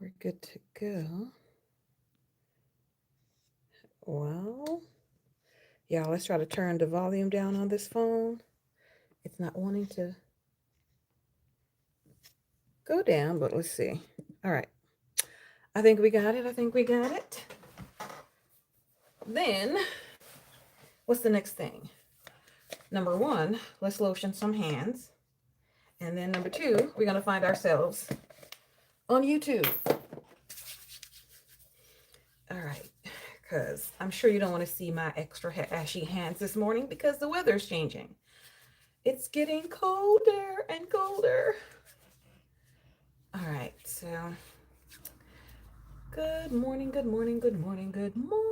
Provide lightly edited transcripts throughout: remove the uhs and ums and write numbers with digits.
We're good to go. Well, yeah, let's try to turn the volume down on this phone. It's not wanting to go down, but let's see. All right. I think we got it. I think we got it. Then, what's the next thing? Number one, let's lotion some hands. And then number two, we're going to find ourselves on YouTube. All right. Because I'm sure you don't want to see my extra ashy hands this morning because the weather's changing. It's getting colder and colder. All right. So, good morning, good morning, good morning, good morning.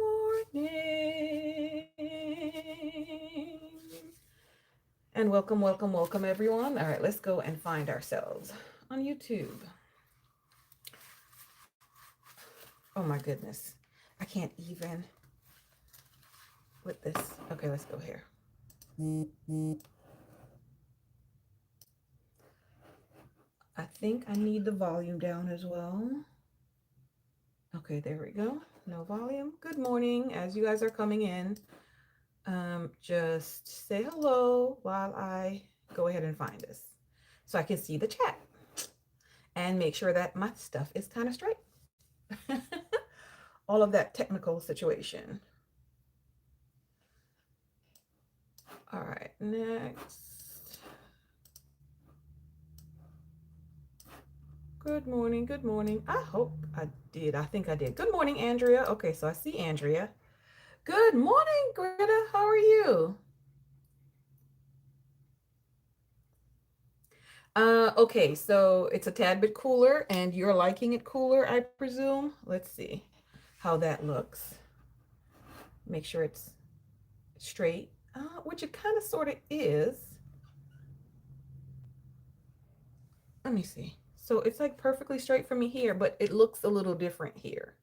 And welcome, welcome, welcome, everyone. All right, let's go and find ourselves on YouTube. Oh my goodness. I can't even with this. Okay, let's go here. I think I need the volume down as well. Okay, there we go. No volume. Good morning. As you guys are coming in, just say hello while I go ahead and find this so I can see the chat and make sure that my stuff is kind of straight. All of that technical situation. All right, next. Good morning, good morning. I hope I did. I think I did. Good morning, Andrea. Okay, so I see Andrea. Good morning, Greta. How are you? Okay, so it's a tad bit cooler and you're liking it cooler, I presume. Let's see how that looks. Make sure it's straight, which it kind of sort of is. Let me see. So it's like perfectly straight for me here, but it looks a little different here.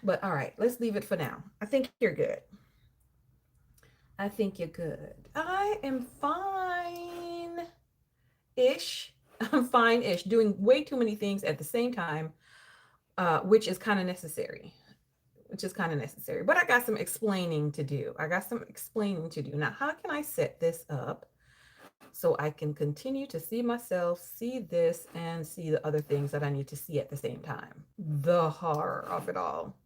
But all right, let's leave it for now. I think you're good. I think you're good. I am fine-ish. I'm fine-ish, doing way too many things at the same time, which is kind of necessary. But I got some explaining to do. Now, how can I set this up so I can continue to see myself, see this, and see the other things that I need to see at the same time? The horror of it all.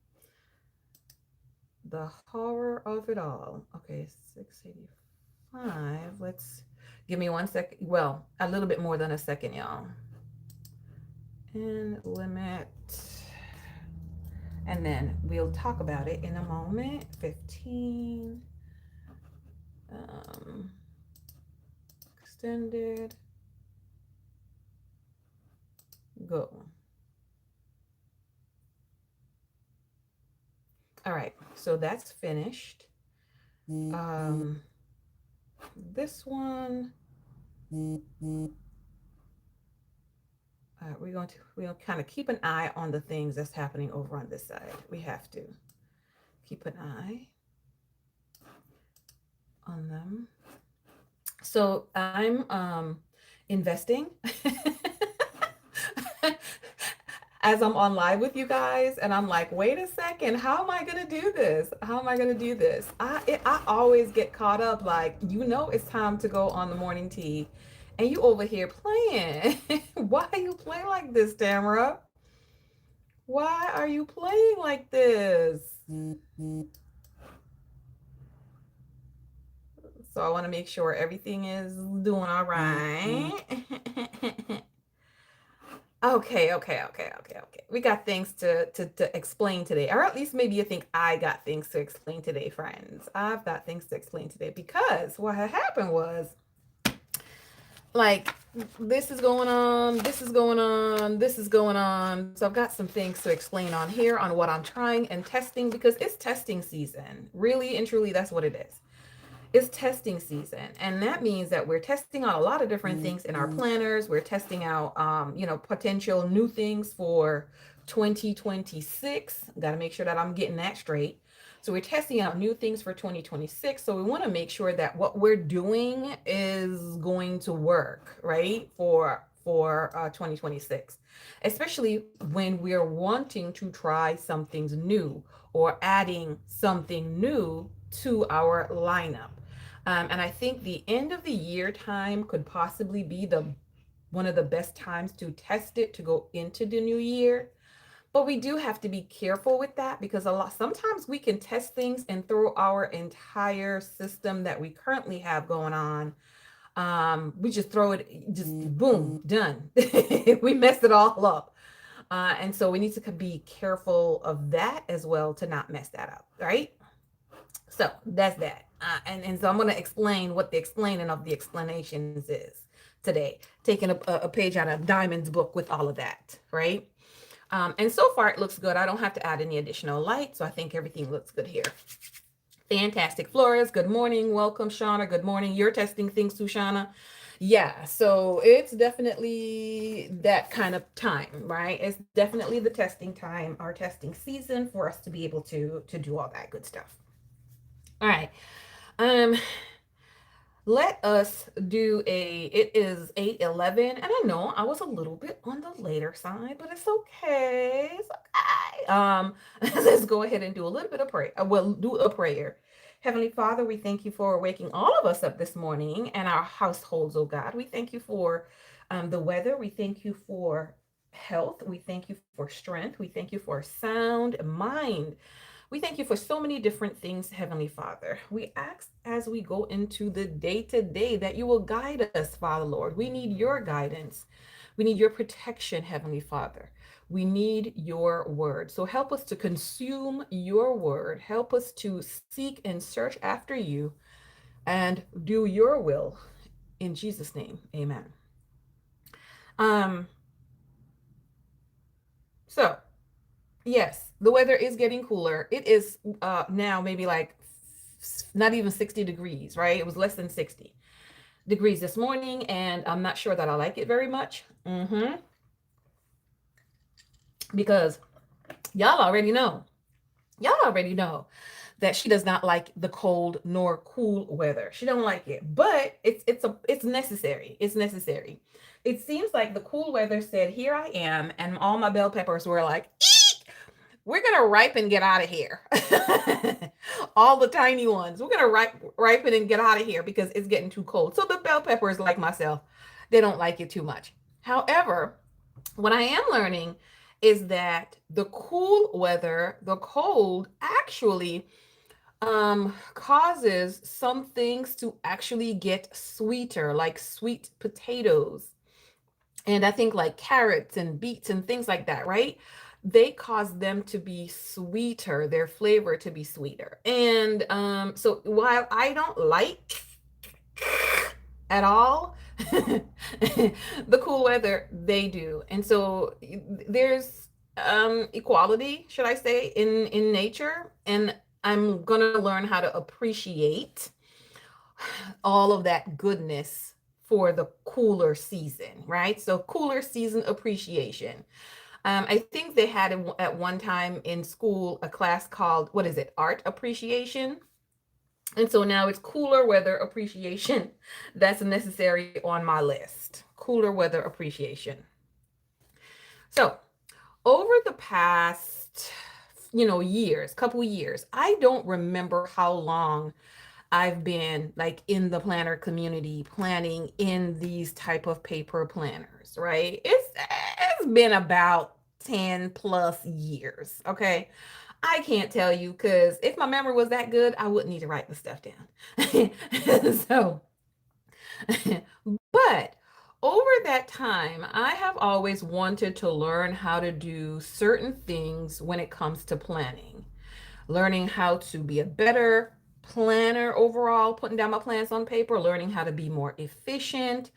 The horror of it all. Okay, 685. Let's give me 1 second. Well, a little bit more than a second, y'all. And limit. And then we'll talk about it in a moment. 15. Extended. Go. All right, so that's finished. This one, we'll kind of keep an eye on the things that's happening over on this side. We have to keep an eye on them. So I'm investing as I'm on live with you guys, and I'm like, wait a second, how am I gonna do this? I always get caught up, like, it's time to go on the morning tea, and you over here playing. Why are you playing like this, Tamara? Why are you playing like this? So I want to make sure everything is doing all right. Okay. We got things to explain today. Or at least maybe you think I got things to explain today, friends. I've got things to explain today because what had happened was, like, this is going on, this is going on, this is going on. So I've got some things to explain on here on what I'm trying and testing because it's testing season. Really and truly, that's what it is. It's testing season, and that means that we're testing out a lot of different things in our planners. We're testing out potential new things for 2026. Got to make sure that I'm getting that straight. So we're testing out new things for 2026. So we want to make sure that what we're doing is going to work, right? for 2026, especially when we're wanting to try something new or adding something new to our lineup. And I think the end of the year time could possibly be the one of the best times to test it to go into the new year. But we do have to be careful with that because a lot sometimes we can test things and throw our entire system that we currently have going on. We just throw it, just boom, done. We messed it all up. And so we need to be careful of that as well to not mess that up, right? So that's that. And so I'm going to explain what the explaining of the explanations is today, taking a page out of Diamond's book with all of that, right? And so far it looks good. I don't have to add any additional light, so I think everything looks good here. Fantastic. Flores, good morning. Welcome, Shauna. Good morning. You're testing things too, Shauna. Yeah, so it's definitely that kind of time, right? It's definitely the testing time, our testing season for us to be able to do all that good stuff. All right. Let us do it is 8:11, and I know I was a little bit on the later side, but it's okay. It's okay. Let's go ahead and do a little bit of prayer. We'll do a prayer. Heavenly Father, we thank you for waking all of us up this morning and our households, oh God. We thank you for the weather. We thank you for health. We thank you for strength. We thank you for sound mind. We thank you for so many different things, Heavenly Father. We ask as we go into the day to day that you will guide us, Father Lord. We need your guidance. We need your protection, Heavenly Father. We need your word. So help us to consume your word. Help us to seek and search after you and do your will. In Jesus' name, amen. So yes, the weather is getting cooler. It is now maybe like not even 60 degrees, right? It was less than 60 degrees this morning, and I'm not sure that I like it very much. Because y'all already know that she does not like the cold nor cool weather. She don't like it, but it's necessary. It's necessary. It seems like the cool weather said, "Here I am," and all my bell peppers were like, "Eek! We're gonna ripen, get out of here." All the tiny ones, we're gonna ripen and get out of here because it's getting too cold. So the bell peppers, like myself, they don't like it too much. However, what I am learning is that the cool weather, the cold, actually causes some things to actually get sweeter, like sweet potatoes. And I think like carrots and beets and things like that, right? They cause them to be sweeter, their flavor to be sweeter. And so while I don't like at all the cool weather, they do. And so there's equality, should I say, in nature, and I'm gonna learn how to appreciate all of that goodness for the cooler season, right? So cooler season appreciation. I think they had at one time in school a class called, what is it, art appreciation. And so now it's cooler weather appreciation that's necessary on my list. Cooler weather appreciation. So over the past, years, couple years, I don't remember how long I've been like in the planner community planning in these type of paper planners, right? It's been about 10 plus years. Okay. I can't tell you because if my memory was that good, I wouldn't need to write the stuff down. So, but over that time, I have always wanted to learn how to do certain things when it comes to planning, learning how to be a better planner overall, putting down my plans on paper, learning how to be more efficient,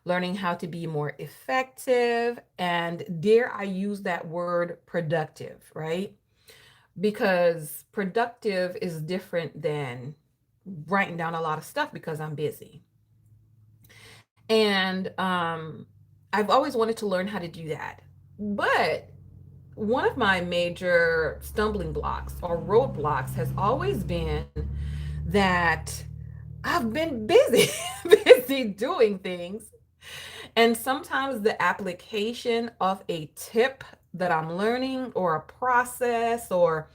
learning how to be more effective, and dare I use that word, productive, right? Because productive is different than writing down a lot of stuff because I'm busy. And I've always wanted to learn how to do that. But one of my major stumbling blocks or roadblocks has always been that I've been busy, busy doing things. And sometimes the application of a tip that I'm learning, or a process, or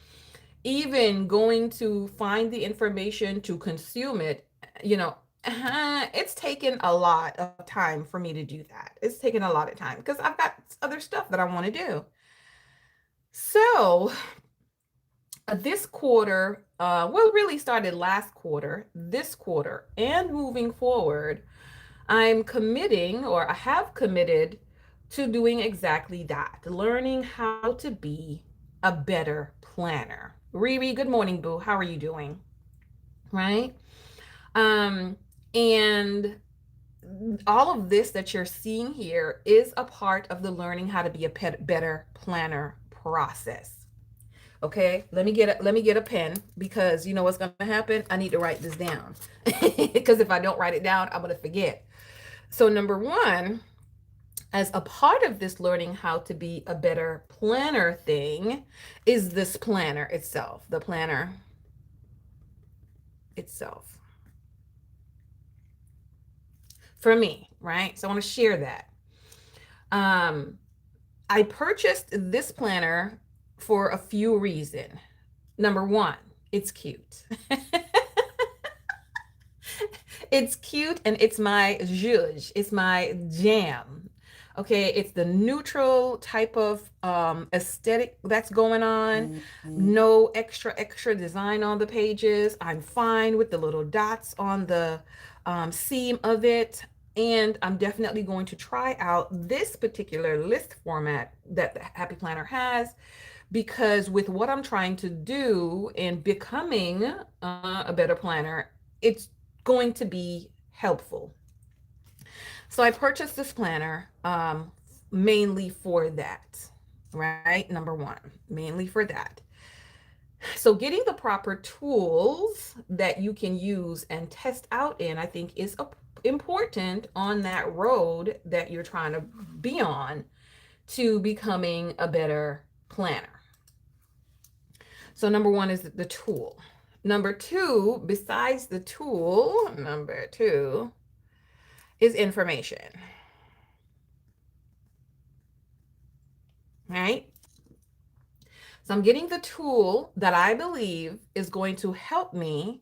even going to find the information to consume it, you know, it's taken a lot of time for me to do that. It's taken a lot of time because I've got other stuff that I want to do. So this quarter, well, really started last quarter, this quarter, and moving forward, I'm committing, or I have committed to doing exactly that, learning how to be a better planner. Riri, good morning, boo. How are you doing? Right? Um, and all of this that you're seeing here is a part of the learning how to be a better planner process. Okay, let me get a pen, because you know what's going to happen. I need to write this down because if I don't write it down, I'm going to forget. So number one, as a part of this learning how to be a better planner thing, is this planner itself, the planner itself for me, right? So I want to share that. Um, I purchased this planner for a few reasons. Number one, it's cute. It's cute and it's my zhuzh. It's my jam. Okay, it's the neutral type of aesthetic that's going on. No extra design on the pages. I'm fine with the little dots on the seam of it. And I'm definitely going to try out this particular list format that the Happy Planner has, because with what I'm trying to do in becoming a better planner, it's going to be helpful. So I purchased this planner mainly for that, right? Number one, mainly for that. So getting the proper tools that you can use and test out in, I think, is important on that road that you're trying to be on to becoming a better planner. So number one is the tool. Number two, besides the tool, number two is information. Right? So I'm getting the tool that I believe is going to help me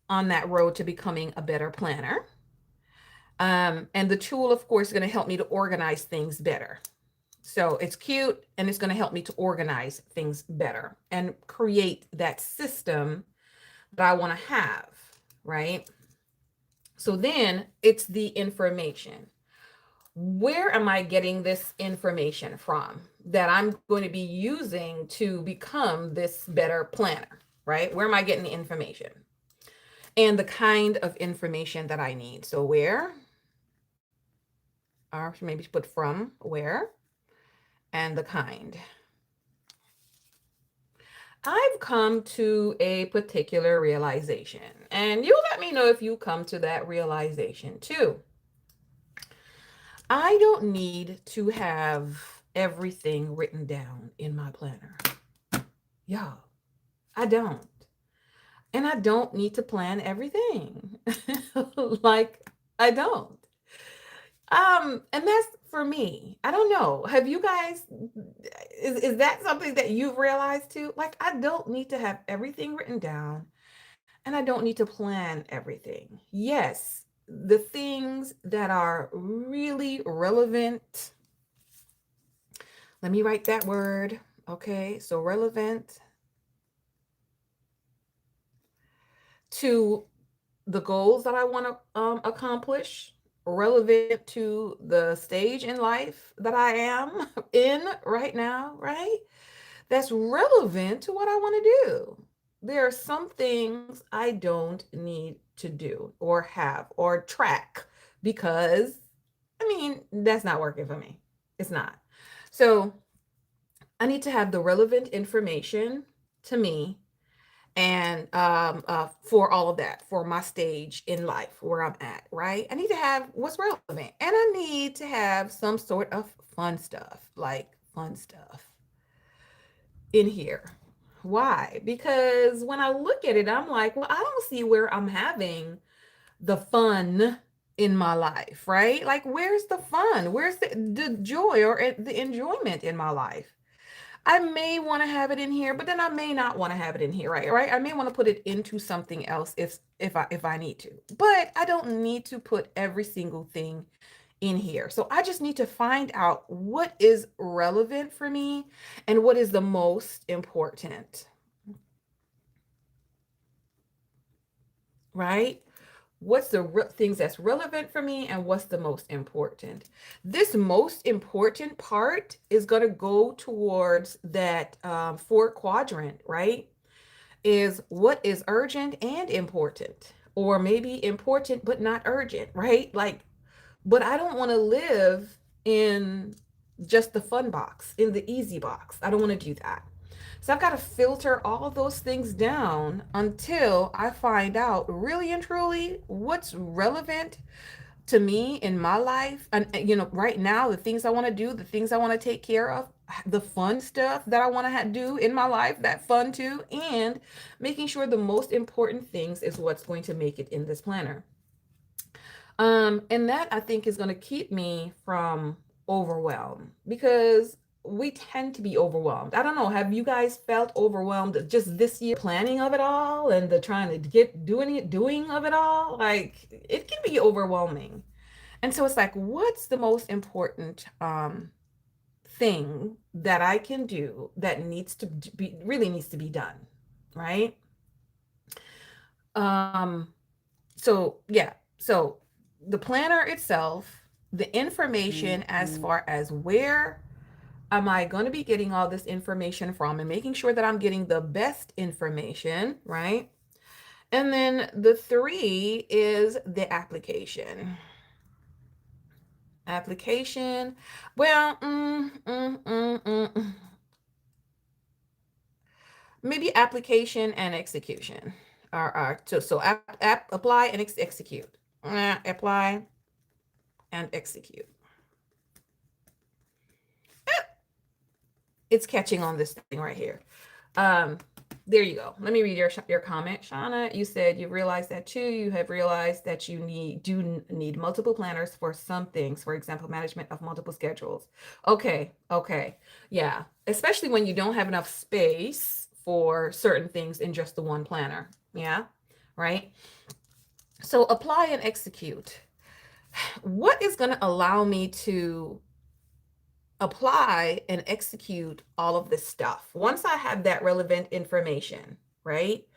on that road to becoming a better planner. And the tool, of course, is going to help me to organize things better. So it's cute and it's going to help me to organize things better and create that system that I want to have, right? So then it's the information. Where am I getting this information from that I'm going to be using to become this better planner, right? Where am I getting the information? And the kind of information that I need. So where, or maybe put from, where, and the kind. I've come to a particular realization, and you let me know if you come to that realization too. I don't need to have everything written down in my planner. Y'all, I don't. And I don't need to plan everything. Like, I don't. And that's for me. I don't know. Have you guys, is that something that you've realized too? Like, I don't need to have everything written down, and I don't need to plan everything. Yes, the things that are really relevant. Let me write that word. Okay, so relevant to the goals that I want to accomplish, relevant to the stage in life that I am in right now, right? That's relevant to what I want to do. There are some things I don't need to do or have or track because, I mean, that's not working for me. It's not. So I need to have the relevant information to me, and for all of that, for my stage in life where I'm at, right? I need to have what's relevant, and I need to have some sort of fun stuff, like fun stuff in here. Why? Because when I look at it, I'm like, well, I don't see where I'm having the fun in my life, right? Like, where's the fun? Where's the joy or the enjoyment in my life? I may want to have it in here, but then I may not want to have it in here, right? Right? I may want to put it into something else if I need to. But I don't need to put every single thing in here. So I just need to find out what is relevant for me and what is the most important, right? What's the things that's relevant for me and what's the most important. This most important part is going to go towards that four quadrant, right? Is what is urgent and important, or maybe important but not urgent, right? Like, but I don't want to live in just the fun box, in the easy box. I don't want to do that. So I've got to filter all those things down until I find out really and truly what's relevant to me in my life. And, right now, the things I want to do, the things I want to take care of, the fun stuff that I want to do in my life, that fun too, and making sure the most important things is what's going to make it in this planner. And that I think is going to keep me from overwhelmed, because we tend to be overwhelmed. I don't know. Have you guys felt overwhelmed just this year, planning of it all and the trying to get doing of it all? Like, it can be overwhelming. And so it's like, what's the most important thing that I can do that really needs to be done, right? Um, so yeah, so the planner itself, the information as far as where am I going to be getting all this information from and making sure that I'm getting the best information, right? And then the three is the application. Application. Well, maybe application and execution are so apply and execute. Apply and execute. It's catching on this thing right here. There you go. Let me read your comment. Shauna, you said you realized that too. You have realized that you need multiple planners for some things, for example, management of multiple schedules. Okay. Yeah. Especially when you don't have enough space for certain things in just the one planner. Yeah. Right. So apply and execute. What is going to allow me to apply and execute all of this stuff once I have that relevant information, right?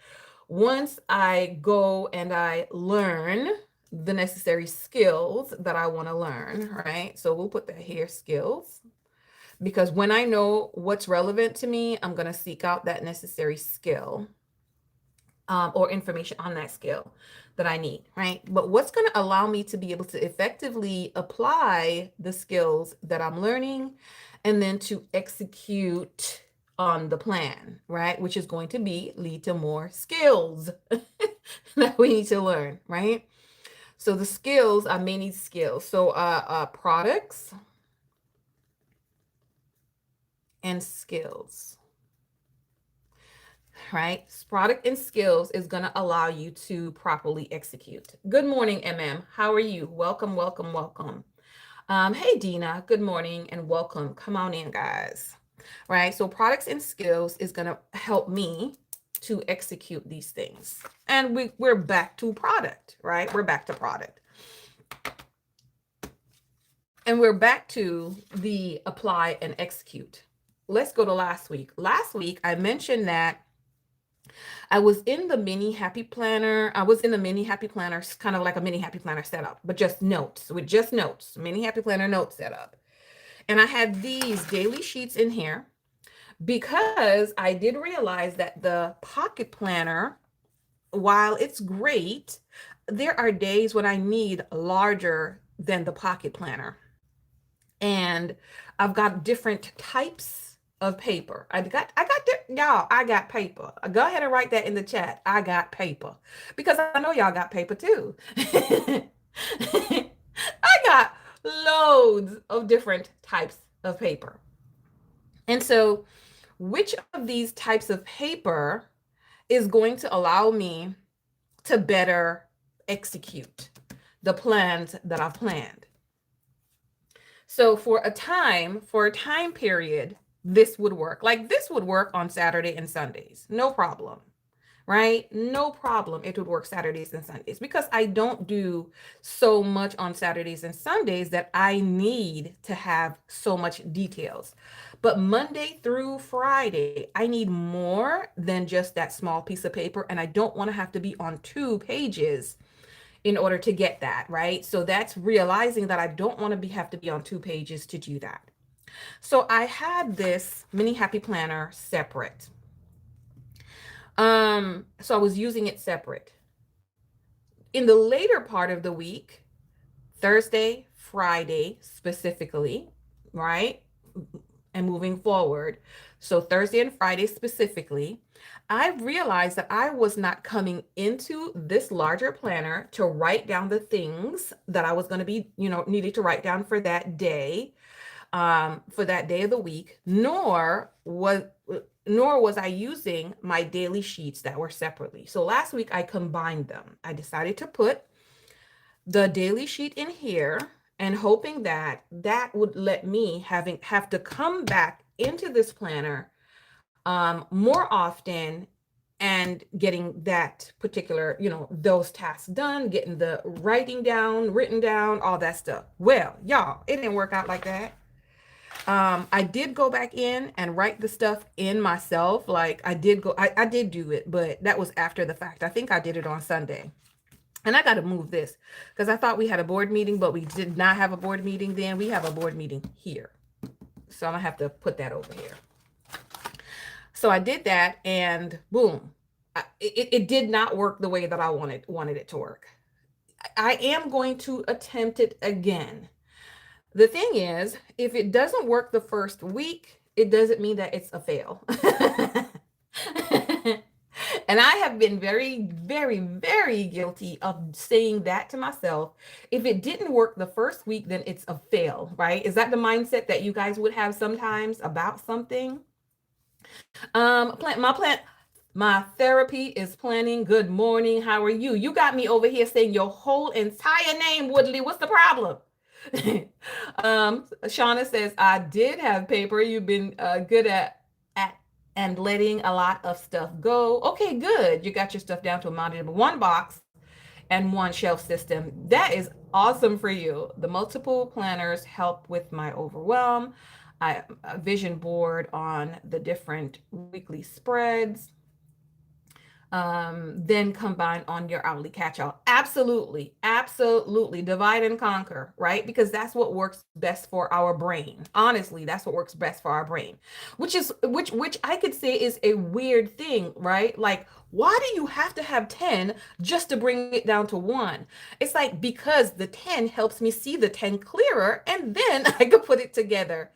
Once I go and I learn the necessary skills that I want to learn, right? So we'll put that here, skills, because when I know what's relevant to me, I'm going to seek out that necessary skill or information on that skill that I need, right? But what's going to allow me to be able to effectively apply the skills that I'm learning and then to execute on the plan, right? Which is going to lead to more skills that we need to learn, right? So the skills, I may need skills. So products and skills. Right? Product and skills is going to allow you to properly execute. Good morning, MM. How are you? Welcome. Hey, Dina. Good morning and welcome. Come on in, guys. Right? So products and skills is going to help me to execute these things. And we're back to product, right? We're back to product. And we're back to the apply and execute. Let's go to last week. Last week, I mentioned that I was in the mini happy planner. I was in the mini happy planner, kind of like a mini happy planner setup, but just notes, mini happy planner note setup. And I had these daily sheets in here because I did realize that the pocket planner, while it's great, there are days when I need larger than the pocket planner. And I've got different types of paper. I got paper. Go ahead and write that in the chat. I got paper, because I know y'all got paper too. I got loads of different types of paper. And so which of these types of paper is going to allow me to better execute? the plans that I've planned. So for a time period, this would work. Like this would work on Saturday and Sundays. No problem. Right? No problem. It would work Saturdays and Sundays because I don't do so much on Saturdays and Sundays that I need to have so much details. But Monday through Friday, I need more than just that small piece of paper. And I don't want to have to be on 2 pages in order to get that, right? So that's realizing that I don't want to have to be on 2 pages to do that. So I had this mini happy planner separate. So I was using it separate. In the later part of the week, Thursday, Friday specifically, right? And moving forward. So Thursday and Friday specifically, I realized that I was not coming into this larger planner to write down the things that I was going to be, needed to write down for that day of the week, nor was I using my daily sheets that were separately. So last week I combined them. I decided to put the daily sheet in here and hoping that that would let me have to come back into this planner more often and getting that particular, those tasks done, getting the written down, all that stuff. Well, y'all, it didn't work out like that. I did go back in and write the stuff in myself. Like I did do it, but that was after the fact. I think I did it on Sunday. And I got to move this because I thought we had a board meeting, but we did not have a board meeting then. We have a board meeting here. So I'm gonna have to put that over here. So I did that and boom, it did not work the way that I wanted it to work. I am going to attempt it again. The thing is, if it doesn't work the first week, it doesn't mean that it's a fail. And I have been very, very, very guilty of saying that to myself. If it didn't work the first week, then it's a fail, right? Is that the mindset that you guys would have sometimes about something? My therapy is planning. Good morning. How are you? You got me over here saying your whole entire name, Woodley. What's the problem? Shauna says, I did have paper. You've been good at and letting a lot of stuff go. Okay, good. You got your stuff down to a manageable one box and one shelf system. That is awesome for you. The multiple planners help with my overwhelm. I vision board on the different weekly spreads. Then combine on your hourly catch-all. Absolutely, absolutely. Divide and conquer, right? Because that's what works best for our brain. Honestly, that's what works best for our brain. Which I could say is a weird thing, right? Like, why do you have to have 10 just to bring it down to 1? It's like, because the 10 helps me see the 10 clearer, and then I could put it together,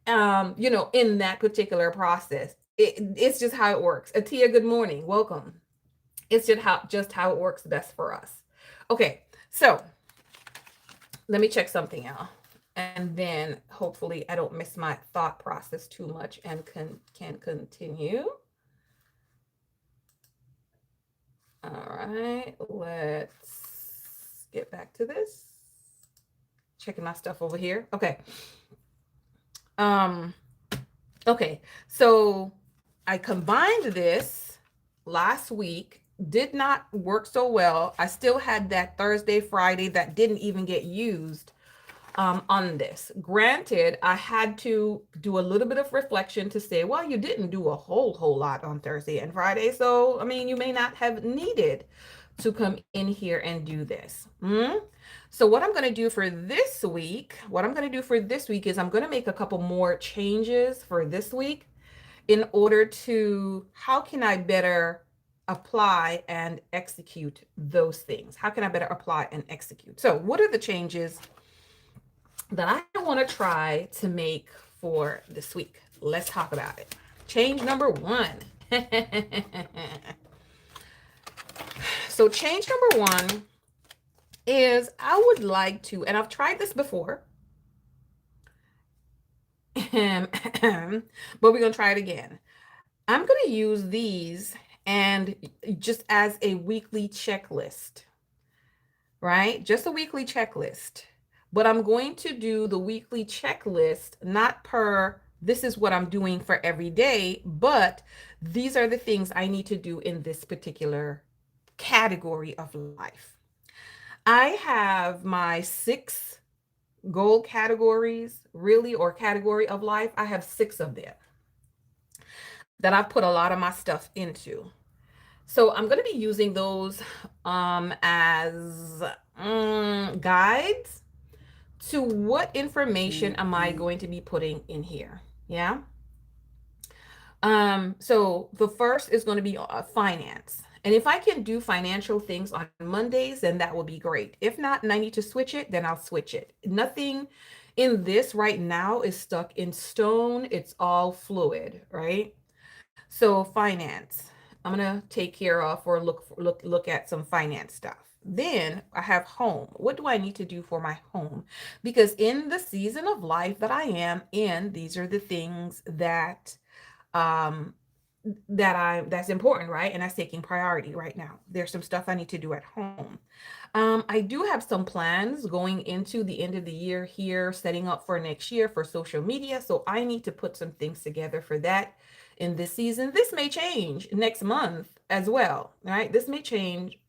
in that particular process. It's just how it works. Atia, good morning. Welcome. It's just how it works best for us. Okay, so let me check something out. And then hopefully I don't miss my thought process too much and can continue. All right, let's get back to this. Checking my stuff over here. Okay. Okay, so I combined this last week, did not work so well. I still had that Thursday, Friday that didn't even get used on this. Granted, I had to do a little bit of reflection to say, well, you didn't do a whole lot on Thursday and Friday. So, I mean, you may not have needed to come in here and do this. So what I'm going to do for this week, is I'm going to make a couple more changes for this week in order to, how can I better apply and execute those things? How can I better apply and execute? So what are the changes that I want to try to make for this week? Let's talk about it. Change number 1. So change number 1 is I would like to, and I've tried this before, but we're going to try it again. I'm going to use these and just as a weekly checklist. right? Just a weekly checklist. But I'm going to do the weekly checklist not per this is what I'm doing for every day, but these are the things I need to do in this particular category of life. I have my 6 goal categories, really, or category of life. I have 6 of them that I've put a lot of my stuff into. So I'm going to be using those as guides to what information am I going to be putting in here. Yeah. So the first is going to be finance. And if I can do financial things on Mondays, then that will be great. If not, and I need to switch it, then I'll switch it. Nothing in this right now is stuck in stone. It's all fluid, right? So finance, I'm gonna take care of or look at some finance stuff. Then I have home. What do I need to do for my home? Because in the season of life that I am in, these are the things um that's important, right? And that's taking priority right now. There's some stuff I need to do at home. I do have some plans going into the end of the year here, setting up for next year for social media. So I need to put some things together for that in this season. This may change next month as well, right? This may change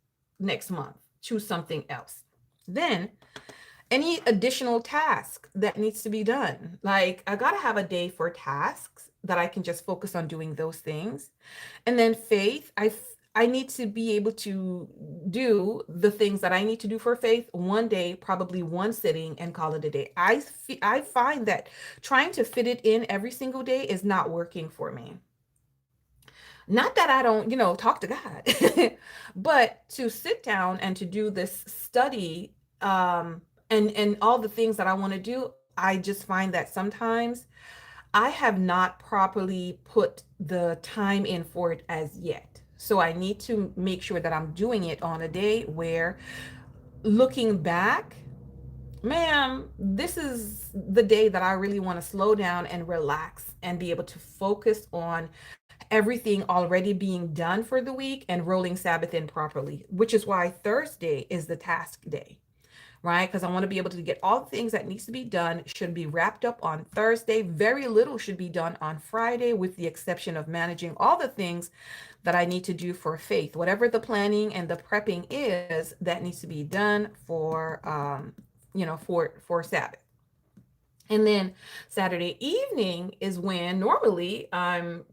next month. Choose something else. Then any additional task that needs to be done. Like I got to have a day for tasks that I can just focus on doing those things. And then faith, I need to be able to do the things that I need to do for faith one day, probably one sitting, and call it a day. I find that trying to fit it in every single day is not working for me. Not that I don't, talk to God, but to sit down and to do this study, and all the things that I want to do, I just find that sometimes I have not properly put the time in for it as yet. So I need to make sure that I'm doing it on a day where, looking back, ma'am, this is the day that I really want to slow down and relax and be able to focus on everything already being done for the week and rolling Sabbath in properly, which is why Thursday is the task day, right? Because I want to be able to get all the things that needs to be done should be wrapped up on Thursday. Very little should be done on Friday, with the exception of managing all the things that I need to do for faith. Whatever the planning and the prepping is, that needs to be done for for Sabbath. And then Saturday evening is when normally I'm,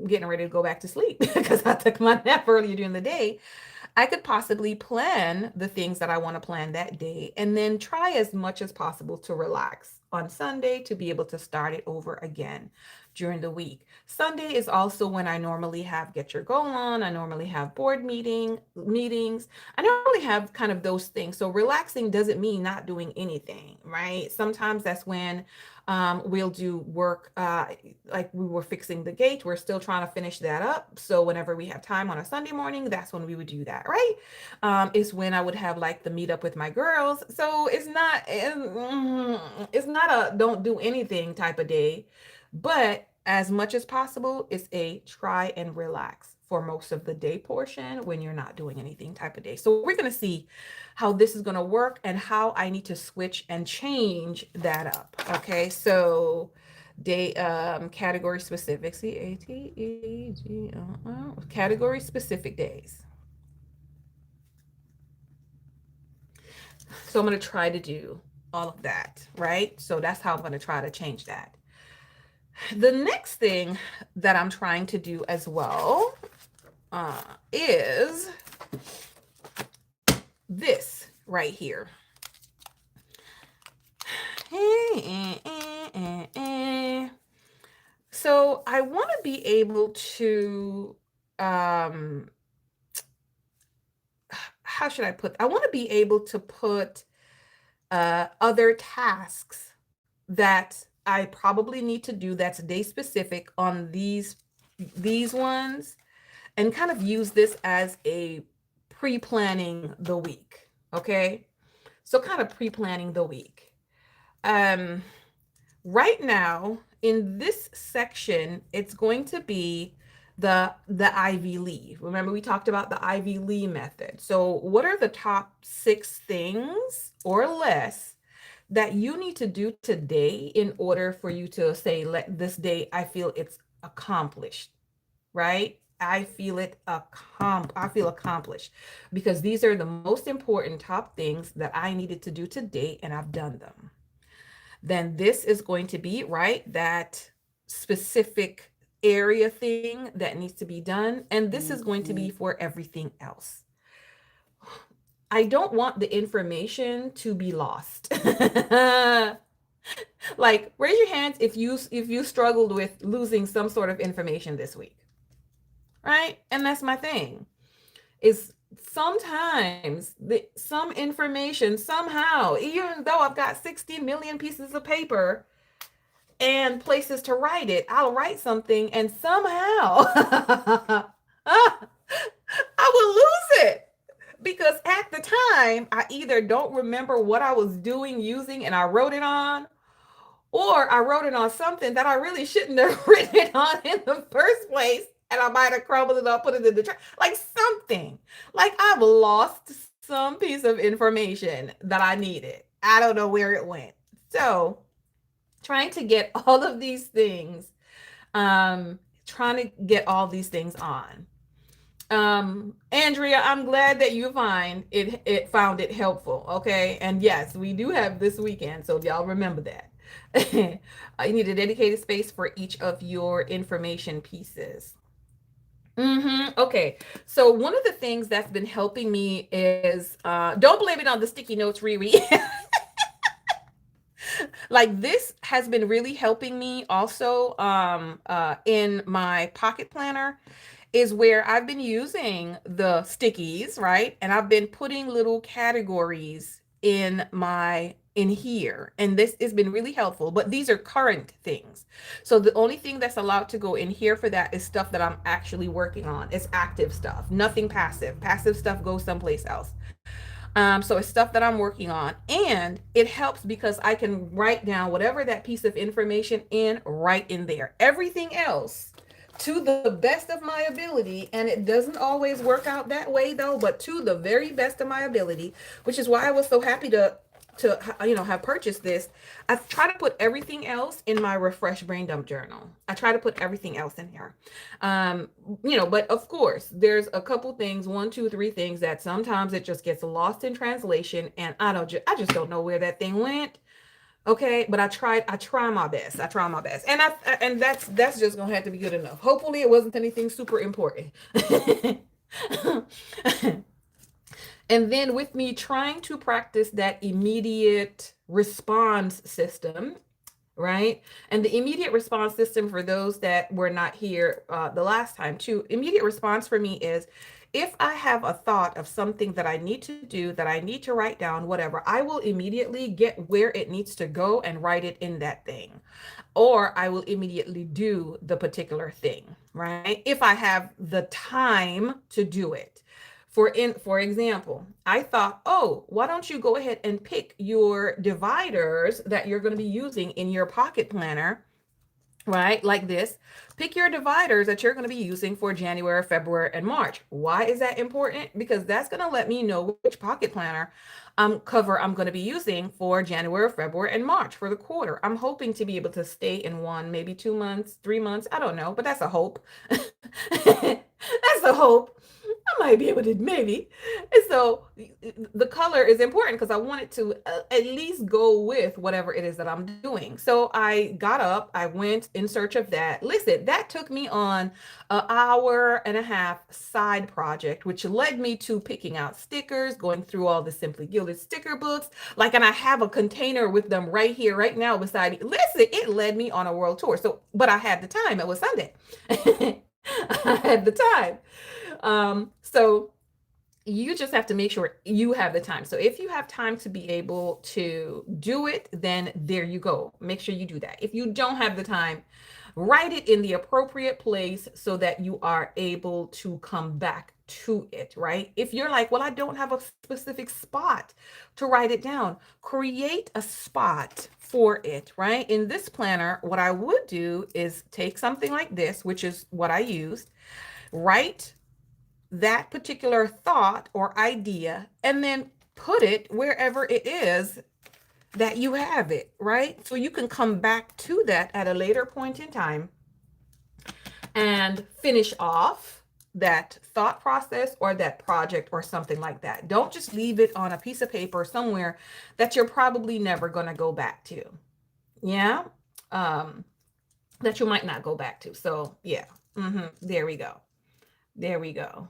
getting ready to go back to sleep because I took my nap earlier during the day. I could possibly plan the things that I want to plan that day and then try as much as possible to relax on Sunday to be able to start it over again during the week. Sunday is also when I normally have Get Your Goal On. I normally have board meetings. I normally have kind of those things. So relaxing doesn't mean not doing anything, right? Sometimes that's when we'll do work, like we were fixing the gate. We're still trying to finish that up. So whenever we have time on a Sunday morning, that's when we would do that, right? It's when I would have like the meet up with my girls. So it's not a don't do anything type of day, but as much as possible, it's a try and relax for most of the day portion when you're not doing anything type of day. So we're going to see how this is going to work and how I need to switch and change that up. Okay, so day category specific, category specific days. So I'm going to try to do all of that, right? So that's how I'm going to try to change that. The next thing that I'm trying to do as well is this right here. So I want to be able to, how should I put, I want to be able to put other tasks that I probably need to do that's day specific on these ones, and kind of use this as a pre-planning the week. Okay, so kind of pre-planning the week. Right now in this section, it's going to be the Ivy Lee. Remember we talked about the Ivy Lee method. So what are the top 6 things or less that you need to do today in order for you to say, let this day I feel it's accomplished, right? I feel accomplished because these are the most important top things that I needed to do today and I've done them. Then this is going to be, right, that specific area thing that needs to be done. And this is going to be for everything else. I don't want the information to be lost. Like, raise your hands if you struggled with losing some sort of information this week, right? And that's my thing. Is sometimes some information somehow, even though I've got 60 million pieces of paper and places to write it, I'll write something and somehow I will lose it because at the time I either don't remember what I was doing using and I wrote it on, or I wrote it on something that I really shouldn't have written it on in the first place. And I might have crumbled it up, put it in the trash, like something. Like I've lost some piece of information that I needed. I don't know where it went. So trying to get all of these things, trying to get all these things on. Andrea, I'm glad that you found it helpful. Okay. And yes, we do have this weekend. So y'all remember that. You need a dedicated space for each of your information pieces. Okay. So one of the things that's been helping me is don't blame it on the sticky notes, Riri. Like this has been really helping me also in my pocket planner is where I've been using the stickies, right? And I've been putting little categories in here. And this has been really helpful, but these are current things. So the only thing that's allowed to go in here for that is stuff that I'm actually working on. It's active stuff, nothing passive. Passive stuff goes someplace else. So it's stuff that I'm working on, and it helps because I can write down whatever that piece of information in right in there. Everything else, to the best of my ability, and it doesn't always work out that way though, but to the very best of my ability, which is why I was so happy to have purchased this. I try to put everything else in my refresh brain dump journal. I try to put everything else in here. But of course there's a couple things, 1, 2, 3 things that sometimes it just gets lost in translation and I just don't know where that thing went. Okay, but I try my best. And that's just gonna have to be good enough. Hopefully it wasn't anything super important. And then with me trying to practice that immediate response system, right? And the immediate response system, for those that were not here the last time too, immediate response for me is if I have a thought of something that I need to do, that I need to write down, whatever, I will immediately get where it needs to go and write it in that thing. Or I will immediately do the particular thing, right? If I have the time to do it. For example, I thought, oh, why don't you go ahead and pick your dividers that you're going to be using in your pocket planner, right? Like this. Pick your dividers that you're going to be using for January, February, and March. Why is that important? Because that's going to let me know which pocket planner cover I'm going to be using for January, February, and March for the quarter. I'm hoping to be able to stay in one, maybe 2 months, 3 months. I don't know, but that's a hope. That's a hope. I might be able to, maybe. And so the color is important because I want it to at least go with whatever it is that I'm doing. So I got up, I went in search of that. Listen, that took me on an hour and a half side project, which led me to picking out stickers, going through all the Simply Gilded sticker books. And I have a container with them right here, right now beside me. Listen, it led me on a world tour. So, but I had the time. It was Sunday. I had the time. So You just have to make sure you have the time. So if you have time to be able to do it, then there you go. Make sure you do that. If you don't have the time, write it in the appropriate place so that you are able to come back to it, right? If you're like, well, I don't have a specific spot to write it down, create a spot for it, right? In this planner, what I would do is take something like this, which is what I used, write that particular thought or idea, and then put it wherever it is that you have it, right? So you can come back to that at a later point in time and finish off that thought process or that project or something like that. Don't just leave it on a piece of paper somewhere that you're probably never going to go back to. Yeah. That you might not go back to. So yeah. There we go. There we go.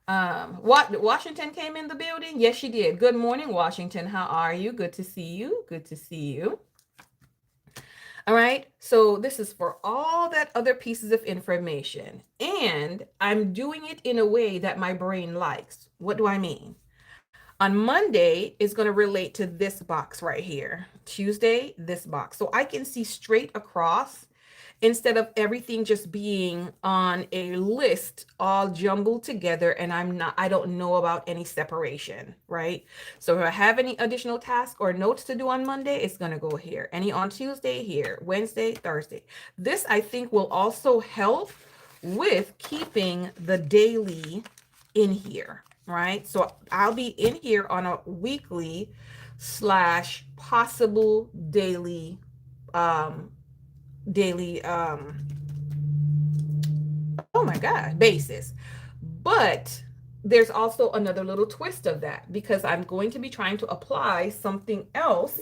What, Washington came in the building? Yes, she did. Good morning, Washington. How are you? Good to see you. Good to see you. All right. So this is for all that other pieces of information. And I'm doing it in a way that my brain likes. What do I mean? On Monday is going to relate to this box right here. Tuesday, this box. So I can see straight across instead of everything just being on a list all jumbled together, and I don't know about any separation, right? So if I have any additional tasks or notes to do on Monday, it's going to go here. Any on Tuesday, here. Wednesday, Thursday. This, I think, will also help with keeping the daily in here, right? So I'll be in here on a weekly / possible daily oh my god, basis. But there's also another little twist of that, because I'm going to be trying to apply something else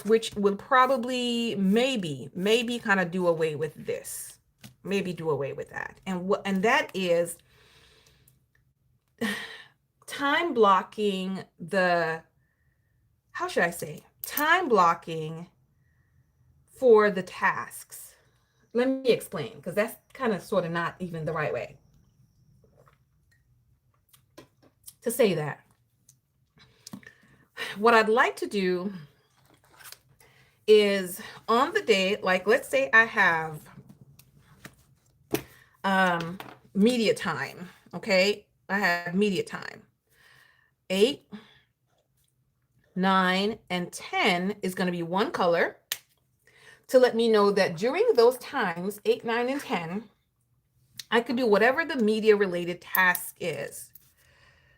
which will probably maybe kind of do away with this, maybe do away with that. And that is time blocking how should I say, time blocking for the tasks. Let me explain, because that's kind of sort of not even the right way to say that. What I'd like to do is on the day, like let's say I have media time, okay? I have media time. 8, 9, and 10 is going to be one color to let me know that during those times, 8, 9, and 10, I could do whatever the media related task is.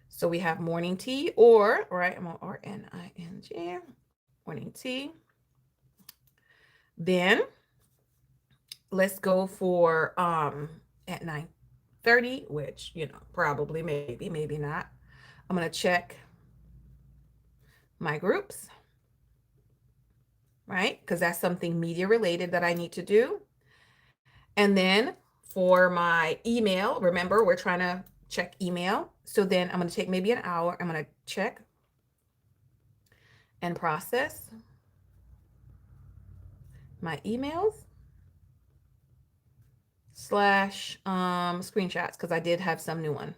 So we have morning tea, or, right, I'm on RNING, morning tea. Then let's go for at 9:30, which, you know, probably, maybe not. I'm going to check my groups, right? Because that's something media related that I need to do. And then for my email, remember, we're trying to check email. So then I'm going to take maybe an hour. I'm going to check and process my emails / screenshots, because I did have some new one.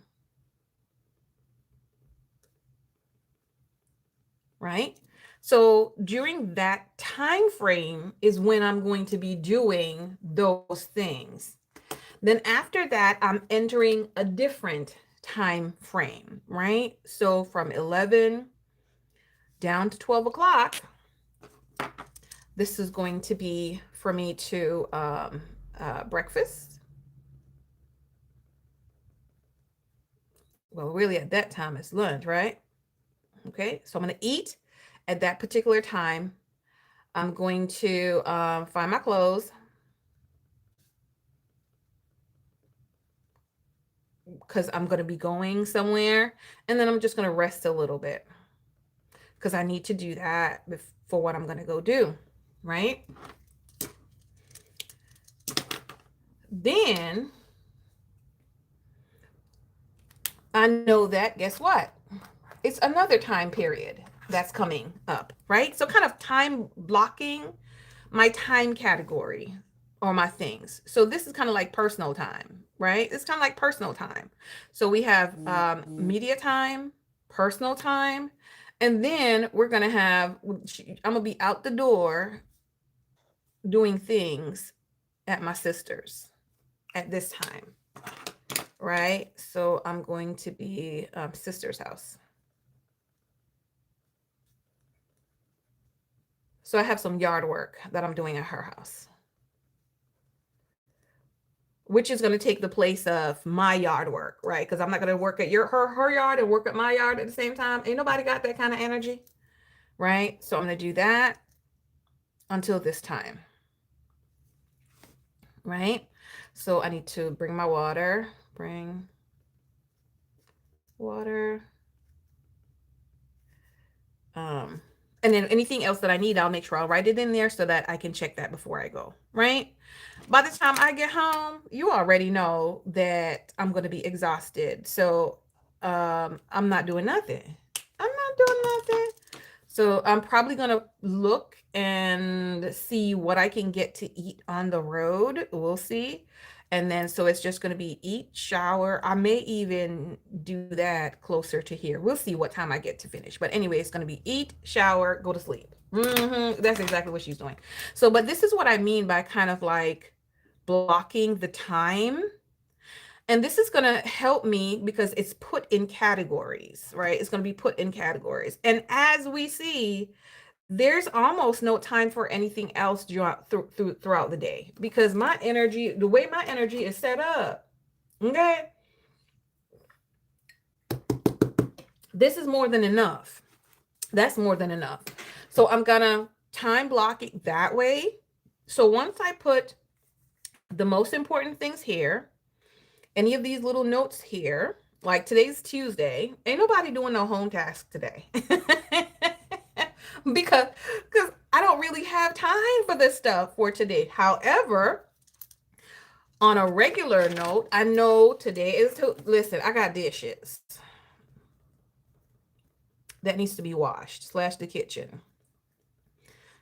Right? So during that time frame is when I'm going to be doing those things. Then after that, I'm entering a different time frame, right? So from 11 down to 12 o'clock, this is going to be for me to breakfast. Well, really at that time it's lunch, right? Okay, so I'm going to eat at that particular time. I'm going to find my clothes, because I'm going to be going somewhere, and then I'm just going to rest a little bit, because I need to do that for what I'm going to go do, right? Then I know that, guess what? It's another time period that's coming up, right? So kind of time blocking my time category. or my things. So this is kind of like personal time, right? It's kind of like personal time. So we have media time, personal time, and then we're going to have, I'm going to be out the door doing things at my sister's at this time, right? So I'm going to be sister's house. So I have some yard work that I'm doing at her house, which is going to take the place of my yard work, right? Because I'm not going to work at her yard and work at my yard at the same time. Ain't nobody got that kind of energy, right? So I'm going to do that until this time, right? So I need to bring my water, bring water. And then anything else that I need, I'll make sure I'll write it in there so that I can check that before I go, right? By the time I get home, you already know that I'm going to be exhausted. So I'm not doing nothing. I'm not doing nothing. So I'm probably going to look and see what I can get to eat on the road. We'll see. And then, so it's just going to be eat, shower. I may even do that closer to here. We'll see what time I get to finish. But anyway, it's going to be eat, shower, go to sleep. That's exactly what she's doing. So, but this is what I mean by kind of like blocking the time. And this is going to help me because it's put in categories, right? It's going to be put in categories. And as we see, there's almost no time for anything else throughout the day because my energy, the way my energy is set up, okay, this is more than enough. That's more than enough. So I'm gonna time block it that way. So once I put the most important things here, any of these little notes here, like today's Tuesday, ain't nobody doing no home task today. because I don't really have time for this stuff for today. However, on a regular note, I know today is listen, I got dishes that needs to be washed, / the kitchen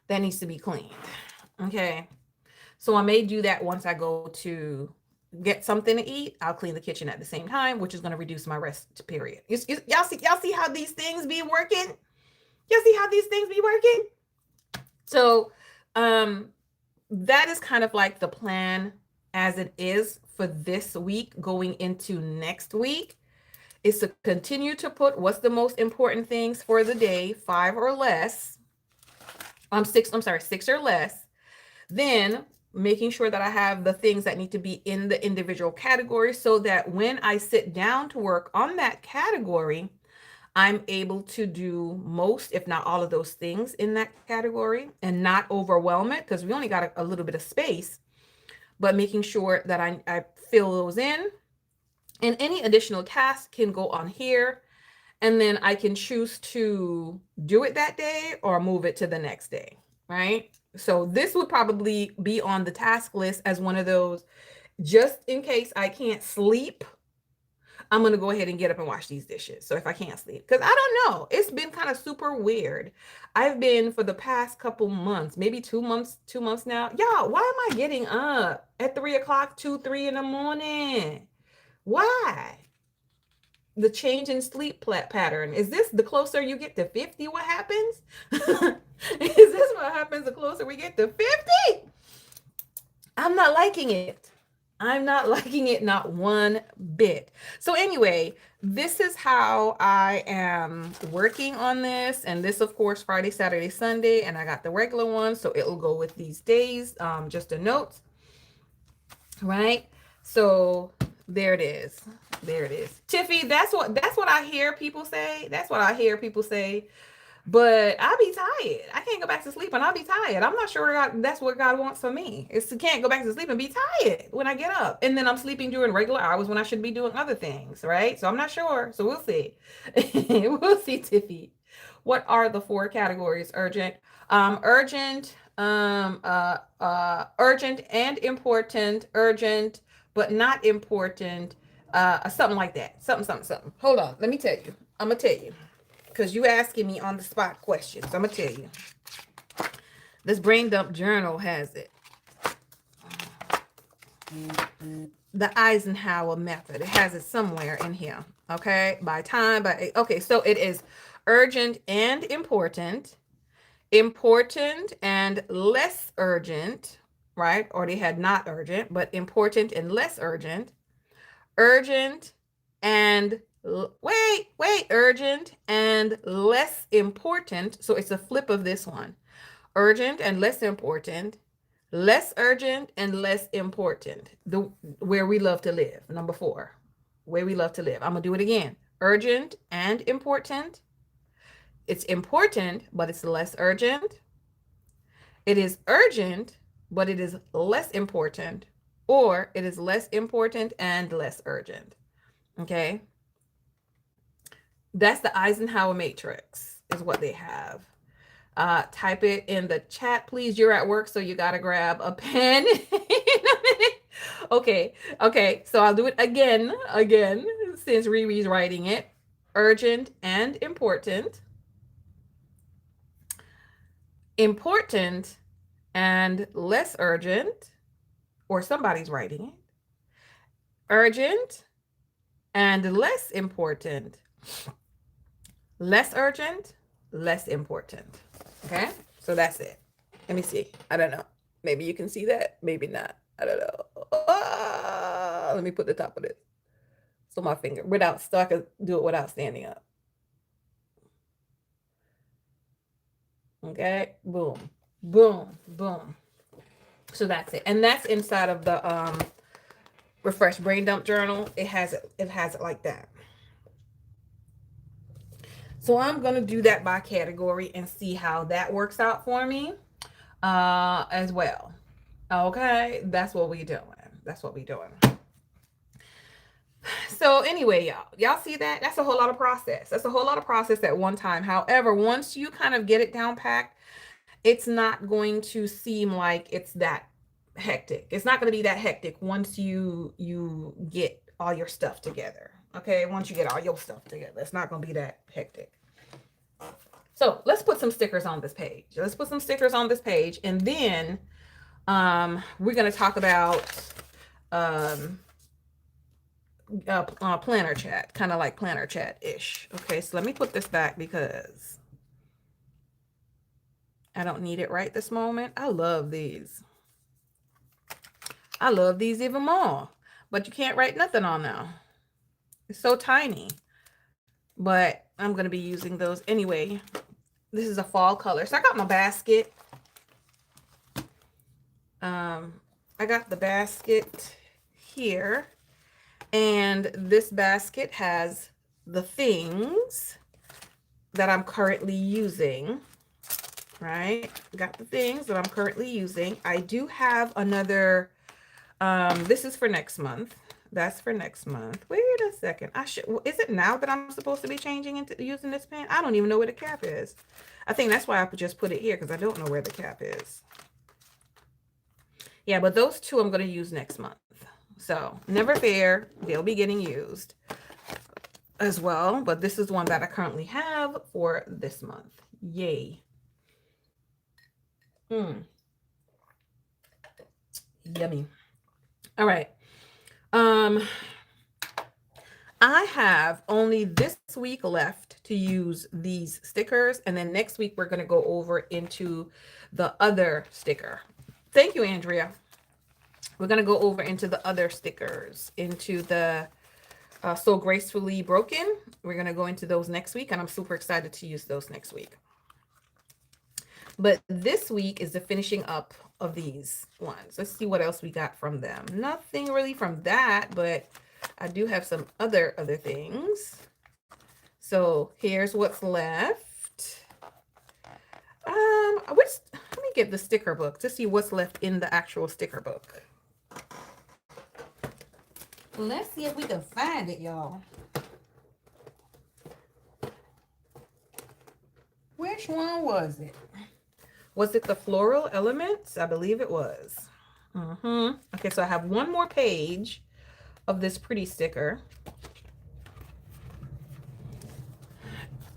that needs to be cleaned. Okay. So I may do that once I go to get something to eat. I'll clean the kitchen at the same time, which is going to reduce my rest period. Y'all see how these things be working? Y'all see how these things be working? So that is kind of like the plan as it is for this week going into next week, is to continue to put what's the most important things for the day, 5 or less. 6 or less. Then making sure that I have the things that need to be in the individual category so that when I sit down to work on that category, I'm able to do most, if not all of those things in that category and not overwhelm it because we only got a little bit of space, but making sure that I fill those in, and any additional tasks can go on here, and then I can choose to do it that day or move it to the next day, right? So this would probably be on the task list as one of those, just in case I can't sleep, I'm going to go ahead and get up and wash these dishes. So if I can't sleep, because I don't know, it's been kind of super weird. I've been for the past couple months, maybe 2 months now. Y'all, why am I getting up at 3 o'clock, 2, 3 in the morning? Why? The change in sleep pattern. Is this the closer you get to 50? What happens? Is this what happens the closer we get to 50? I'm not liking it. I'm not liking it, not one bit. So anyway, this is how I am working on this. And this, of course, Friday, Saturday, Sunday, and I got the regular one. So it'll go with these days, just a note, right? So there it is. There it is. Tiffy, that's what I hear people say. That's what I hear people say. But I'll be tired. I can't go back to sleep and I'll be tired. I'm not sure that's what God wants for me. Is to can't go back to sleep and be tired when I get up. And then I'm sleeping during regular hours when I should be doing other things, right? So I'm not sure. So we'll see. We'll see, Tiffy. What are the 4 categories? Urgent, urgent and important, urgent, but not important, something like that. Something. Hold on. Let me tell you. I'm going to tell you. Because you asking me on the spot questions. I'm going to tell you. This brain dump journal has it. the Eisenhower method. It has it somewhere in here. Okay. By time, okay. So it is urgent and important, important and less urgent, right? Or they had not urgent, but important and less urgent, urgent and urgent and less important. So it's a flip of this one. Urgent and less important, less urgent and less important. The where we love to live. Number 4. Where we love to live. I'm gonna do it again. Urgent and important. It's important, but it's less urgent. It is urgent, but it is less important, or it is less important and less urgent. Okay. That's the Eisenhower matrix is what they have. Type it in the chat, please. You're at work, so you got to grab a pen in a minute. Okay. Okay. So I'll do it again, since Riri's writing it. Urgent and important. Important and less urgent, or somebody's writing it. Urgent and less important. Less urgent, less important. Okay, so that's it. Let me see. I don't know. Maybe you can see that. Maybe not. I don't know. Let me put the top of it. So my finger so I can do it without standing up. Okay, boom, boom, boom. So that's it. And that's inside of the Refresh Brain Dump Journal. It has it like that. So I'm going to do that by category and see how that works out for me as well. Okay, that's what we doing. That's what we doing. So anyway, y'all see that? That's a whole lot of process. That's a whole lot of process at one time. However, once you kind of get it down packed, it's not going to seem like it's that hectic. It's not going to be that hectic once you get all your stuff together. Okay, once you get all your stuff together, it's not going to be that hectic. So let's put some stickers on this page. Let's put some stickers on this page, and then we're going to talk about planner chat, kind of like planner chat-ish. Okay, so let me put this back because I don't need it right this moment. I love these. I love these even more, but you can't write nothing on them. It's so tiny, but I'm going to be using those anyway. This is a fall color. So I got my basket. I got the basket here, and this basket has the things that I'm currently using, right? Got the things that I'm currently using. I do have another, this is for next month. That's for next month. Wait a second. Is it now that I'm supposed to be changing into using this pen? I don't even know where the cap is. I think that's why I just put it here, because I don't know where the cap is. Yeah, but those two I'm going to use next month. So never fear, they'll be getting used as well. But this is one that I currently have for this month. Yay. Yummy. All right. I have only this week left to use these stickers, and then next week we're going to go over into the other sticker. Thank you, Andrea. We're going to go over into the other stickers, into the So Gracefully Broken. We're going to go into those next week, and I'm super excited to use those next week. But this week is the finishing up of these ones. Let's see what else we got from them. Nothing really from that, but I do have some other things. So here's what's left. Let me get the sticker book to see what's left in the actual sticker book. Let's see if we can find it, y'all. Which one was it? Was it the floral elements? I believe it was. Okay, so I have one more page of this pretty sticker.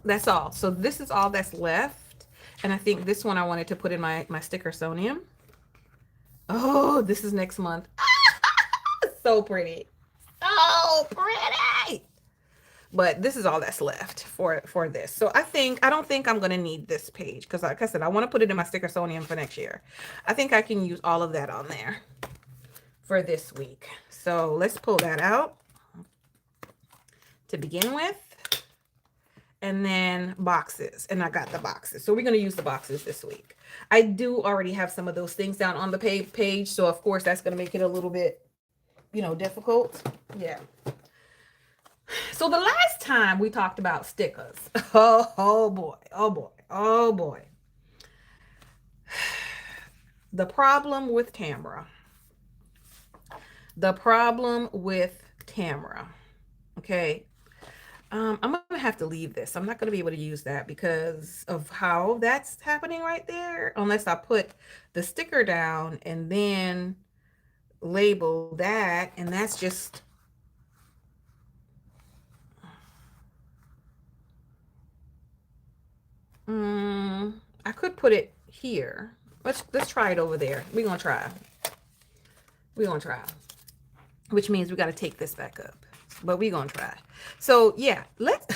That's all. So this is all that's left. And I think this one I wanted to put in my sticker sonium. Oh, this is next month. So pretty. So pretty. But this is all that's left for this. So I don't think I'm gonna need this page because like I said, I want to put it in my Stickersonium for next year. I think I can use all of that on there for this week. So let's pull that out to begin with. And then boxes. And I got the boxes. So we're going to use the boxes this week. I do already have some of those things down on the page. So of course that's going to make it a little bit, difficult. Yeah. So the last time we talked about stickers. Oh boy. Oh boy. Oh boy. The problem with Tamara. The problem with Tamara. Okay. I'm gonna have to leave this. I'm not gonna be able to use that because of how that's happening right there, unless I put the sticker down and then label that, and that's just I could put it here. Let's try it over there. We're gonna try. Which means we gotta take this back up. But we're gonna try. So yeah, let's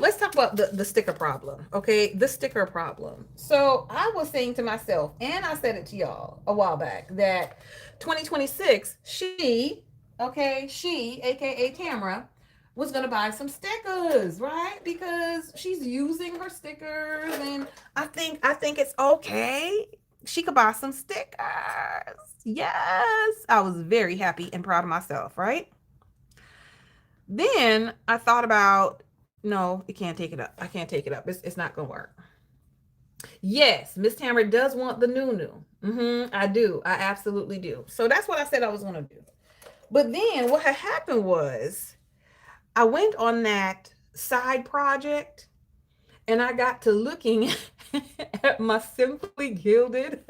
let's talk about the sticker problem. Okay, the sticker problem. So I was saying to myself, and I said it to y'all a while back, that 2026, she, aka Tamara, was gonna buy some stickers, right? Because she's using her stickers, and I think it's okay. She could buy some stickers. Yes, I was very happy and proud of myself, right? Then I thought about, no, it can't take it up. I can't take it up. It's not gonna work. Yes, Miss Tamara does want the new. I do. I absolutely do. So that's what I said I was gonna do. But then what had happened was I went on that side project and I got to looking at my Simply Gilded.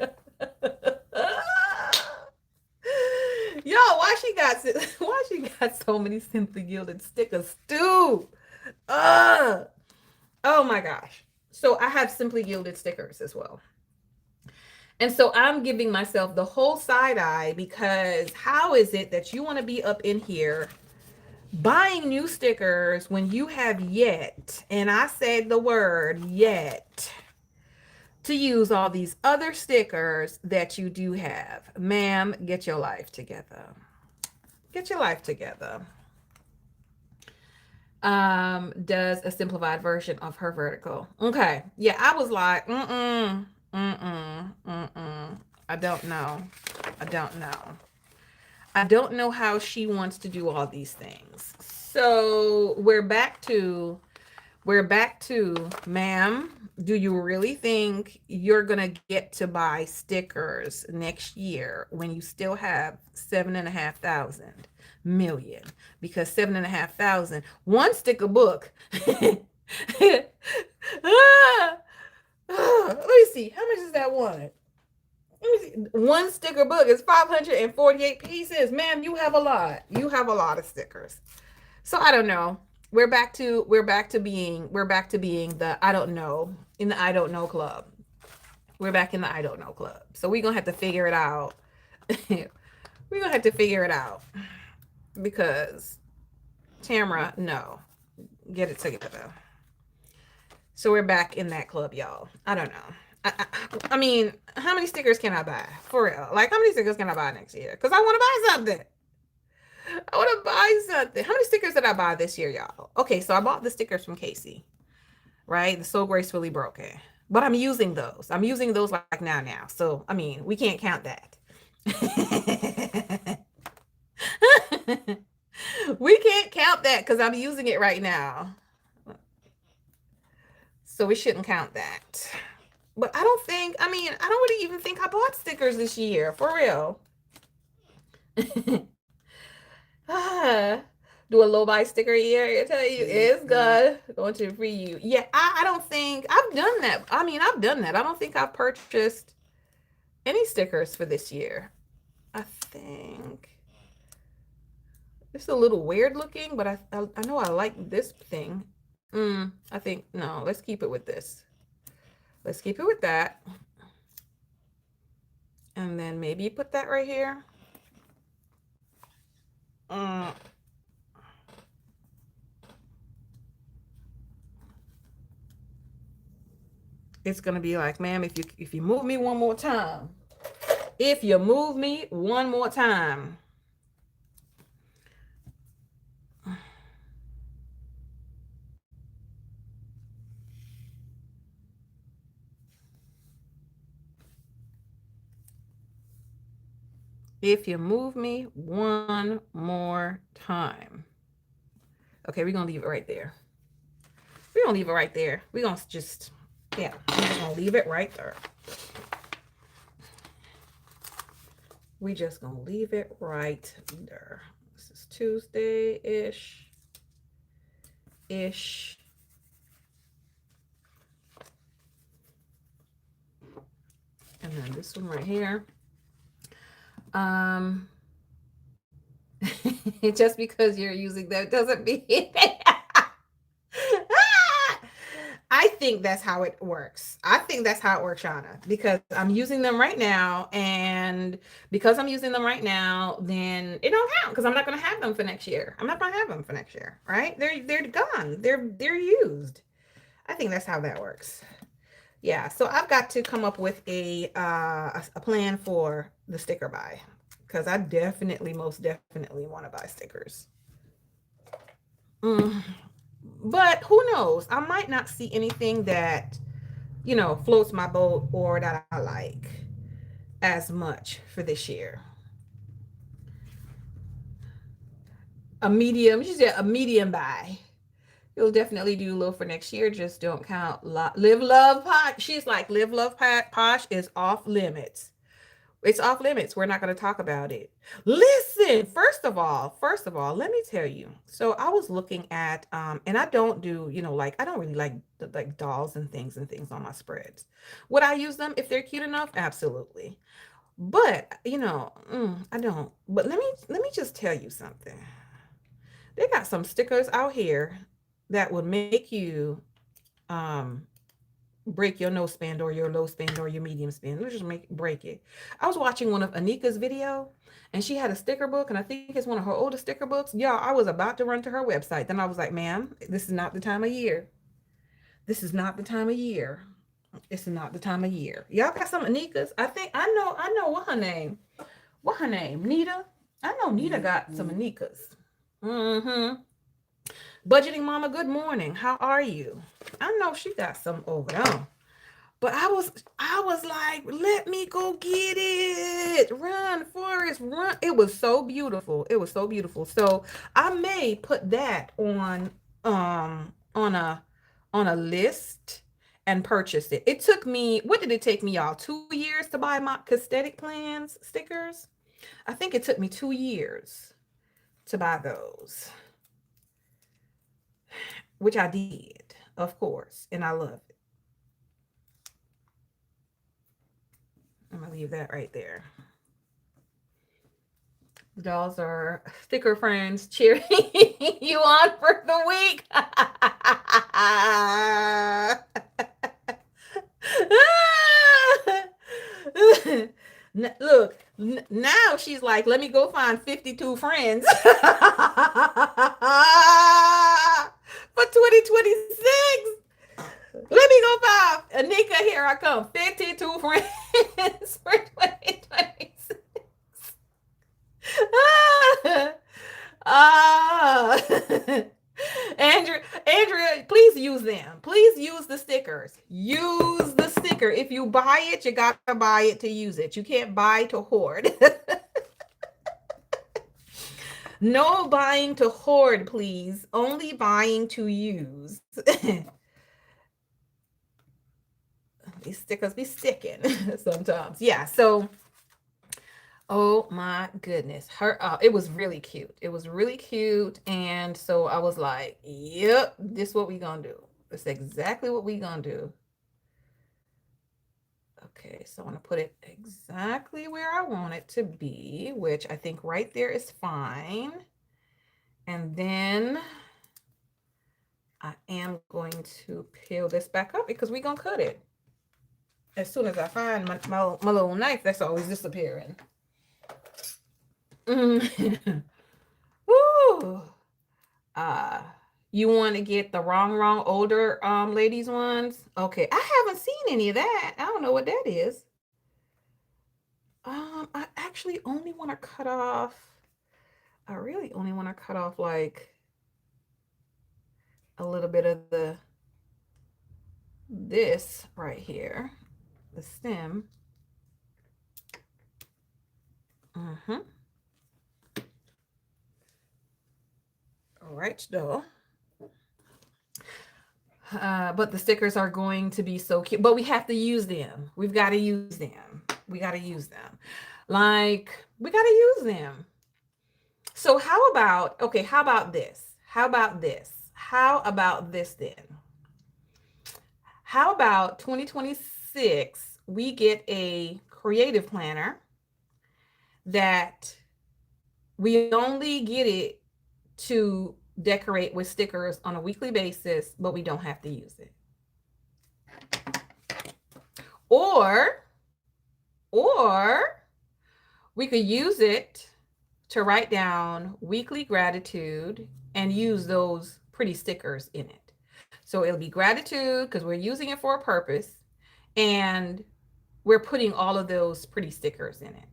Yo, why she got so many Simply Gilded stickers, too? Oh my gosh. So I have Simply Gilded stickers as well. And so I'm giving myself the whole side eye because how is it that you want to be up in here buying new stickers when you have yet, and I said the word yet, to use all these other stickers that you do have? Ma'am, get your life together. Get your life together. Does a simplified version of her vertical. Okay. Yeah, I was like, I don't know. I don't know how she wants to do all these things. So we're back to, ma'am, do you really think you're going to get to buy stickers next year when you still have 7,500 million? Because 7,500, one sticker book. Let me see. How much is that one? Let me see. One sticker book is 548 pieces. Ma'am, you have a lot. You have a lot of stickers. So I don't know. We're back to being the I don't know, in the I don't know club. We're back in the I don't know club. So we're gonna have to figure it out. We're gonna have to figure it out. Because Tamara, no. Get it together. So we're back in that club, y'all. I don't know. I mean, how many stickers can I buy? For real. Like, how many stickers can I buy next year? Because I want to buy something. I want to buy something. How many stickers did I buy this year, y'all? Okay, so I bought the stickers from Casey, right? The So Gracefully Broken. But I'm using those. I'm using those like now. So, I mean, we can't count that. We can't count that because I'm using it right now. So we shouldn't count that. But I don't really even think I bought stickers this year, for real. Do a low buy sticker year. I tell you, it's going to free you. Yeah, I don't think I've done that. I mean, I've done that. I don't think I've purchased any stickers for this year. I think it's a little weird looking, but I know I like this thing. I think no. Let's keep it with this. Let's keep it with that, and then maybe put that right here. Mm. It's gonna be like, ma'am, if you move me one more time, if you move me one more time, if you move me one more time. Okay, we're gonna leave it right there. We're gonna leave it right there. We're gonna just, yeah, we're just gonna leave it right there. We just gonna leave it right there. This is Tuesday-ish. And then this one right here. Um, just because you're using that doesn't mean I think that's how it works. I think that's how it works, Shauna, because I'm using them right now. And because I'm using them right now, then it don't count because I'm not going to have them for next year. I'm not going to have them for next year, right? They're gone. They're used. I think that's how that works. Yeah, so I've got to come up with a plan for the sticker buy because I definitely, most definitely want to buy stickers. Mm. But who knows? I might not see anything that, floats my boat or that I like as much for this year. A medium, she said a medium buy. You'll definitely do low for next year. Just don't count. Live, love, posh. She's like, live, love, posh is off limits. It's off limits. We're not going to talk about it. Listen, first of all, let me tell you. So I was looking at, and I don't do, like, I don't really like dolls and things on my spreads. Would I use them if they're cute enough? Absolutely. But, I don't. But let me just tell you something. They got some stickers out here that would make you, um, break your no spend or your low spend or your medium spend. Let's just break it. I was watching one of Anika's video and she had a sticker book, and I think it's one of her oldest sticker books. Yeah, I was about to run to her website. Then I was like, ma'am, this is not the time of year. This is not the time of year. It's not the time of year. Y'all got some Anika's. I know what her name? Nita. I know Nita got some Anika's. Mm-hmm. Budgeting Mama, good morning. How are you? I know she got some over there. But I was like, let me go get it. Run, Forrest, run. It was so beautiful. It was so beautiful. So I may put that on a list and purchase it. It took me, what did it take me, y'all? 2 years to buy my Aesthetic Plans stickers. I think it took me 2 years to buy those, which I did, of course, and I love it. I'm gonna leave that right there. Dolls are sticker friends cheering you on for the week. Look, now she's like, let me go find 52 friends for 2026. Let me go find Anika. Here I come. 52 friends for 2026. Ah, Andrea, please use them. Please use the stickers. Use the sticker. If you buy it, you gotta buy it to use it. You can't buy to hoard. No buying to hoard, please. Only buying to use. These stickers be sticking sometimes. Yeah, so oh my goodness. It was really cute. It was really cute. And so I was like, yep, this is what we gonna do. It's exactly what we gonna do. Okay, so I want to put it exactly where I want it to be, which I think right there is fine. And then I am going to peel this back up because we're gonna cut it. As soon as I find my little knife that's always disappearing. Ooh. Uh, you want to get the wrong older ladies ones? Okay, I haven't seen any of that. I don't know what that is. I actually only want to cut off. I really only want to cut off like a little bit of this right here, the stem. Mm-hmm. All right, though. But the stickers are going to be so cute. But we have to use them. We've got to use them. We got to use them. Like, we got to use them. So how about, okay, how about this? How about this? How about this then? How about 2026, we get a creative planner that we only get it to decorate with stickers on a weekly basis, but we don't have to use it. Or we could use it to write down weekly gratitude and use those pretty stickers in it. So it'll be gratitude because we're using it for a purpose, and we're putting all of those pretty stickers in it.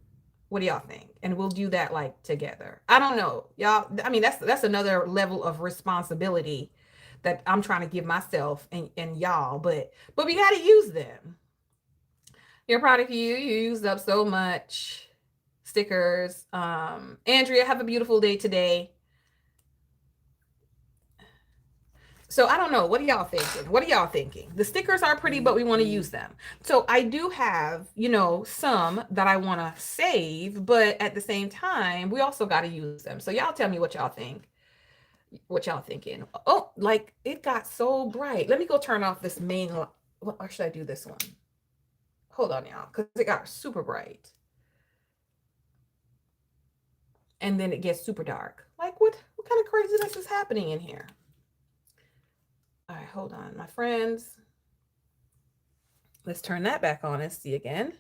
What do y'all think? And we'll do that like together. I don't know, y'all. I mean, that's another level of responsibility that I'm trying to give myself and y'all, but we got to use them. You're proud of you. You used up so much stickers. Andrea, have a beautiful day today. So I don't know. What are y'all thinking? What are y'all thinking? The stickers are pretty, but we want to use them. So I do have, some that I want to save, but at the same time, we also got to use them. So y'all tell me what y'all think. What y'all thinking? Oh, like it got so bright. Let me go turn off this main. Or should I do this one? Hold on, y'all, because it got super bright. And then it gets super dark. Like what kind of craziness is happening in here? All right, hold on, my friends. Let's turn that back on and see again.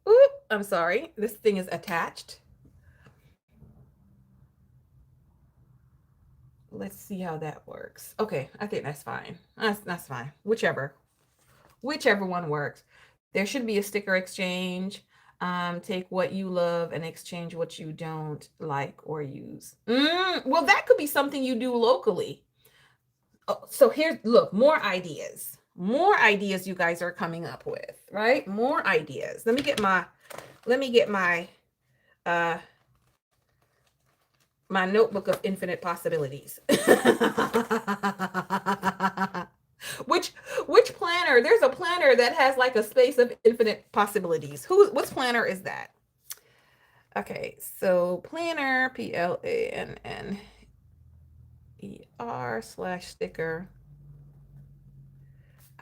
Oop, I'm sorry. This thing is attached. Let's see how that works. Okay, I think that's fine. That's fine. Whichever one works. There should be a sticker exchange. Take what you love and exchange what you don't like or use. Well, that could be something you do locally. Oh, so here's, look, more ideas you guys are coming up with, right? More ideas. Let me get my my notebook of infinite possibilities. Which planner? There's a planner that has like a space of infinite possibilities. What planner is that? Okay, so planner, PLANNER/sticker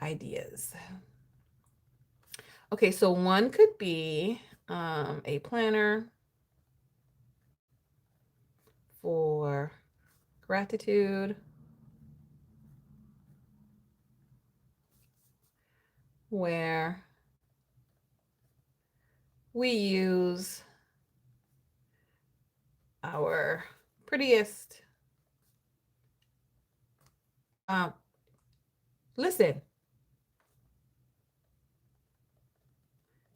ideas. Okay, so one could be a planner for gratitude, where we use our prettiest, listen,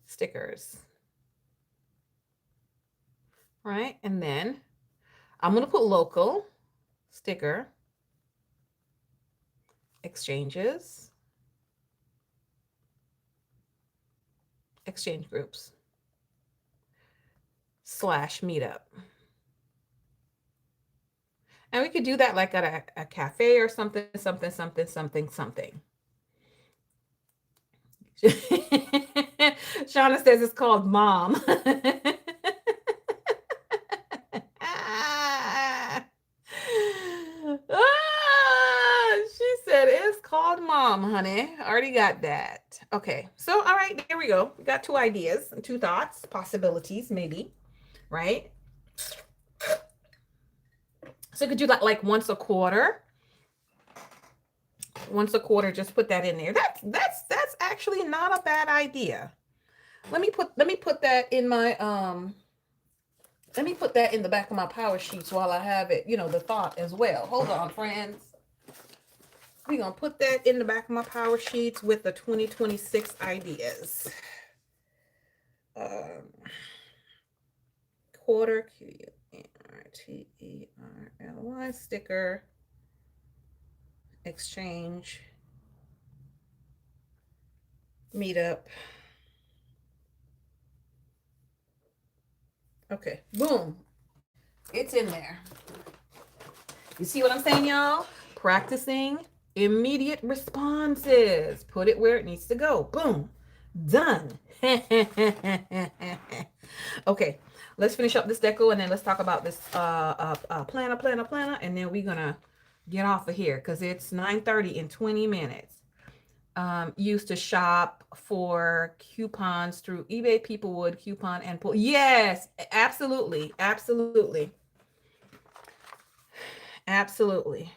stickers, right? And then I'm going to put local sticker exchanges, exchange groups /meetup. And we could do that like at a cafe or something. Shauna says it's called Mom. She said it's called Mom, honey. Already got that. Okay, so all right, there we go. We got 2 ideas, 2 thoughts, possibilities, maybe, right? So could you like once a quarter? Once a quarter, just put that in there. That's actually not a bad idea. Let me put that in my Let me put that in the back of my power sheets while I have it, you know, the thought as well. Hold on, friends. We're going to put that in the back of my power sheets with the 2026 ideas. Quarter, QUARTERLY, sticker, exchange, meetup. Okay, boom. It's in there. You see what I'm saying, y'all? Practicing immediate responses. Put it where it needs to go. Boom. Done. Okay, let's finish up this deco and then let's talk about this planner, and then we're gonna get off of here because it's 9:30 in 20 minutes. Used to shop for coupons through eBay. People would coupon and pull. Yes, absolutely, absolutely, absolutely.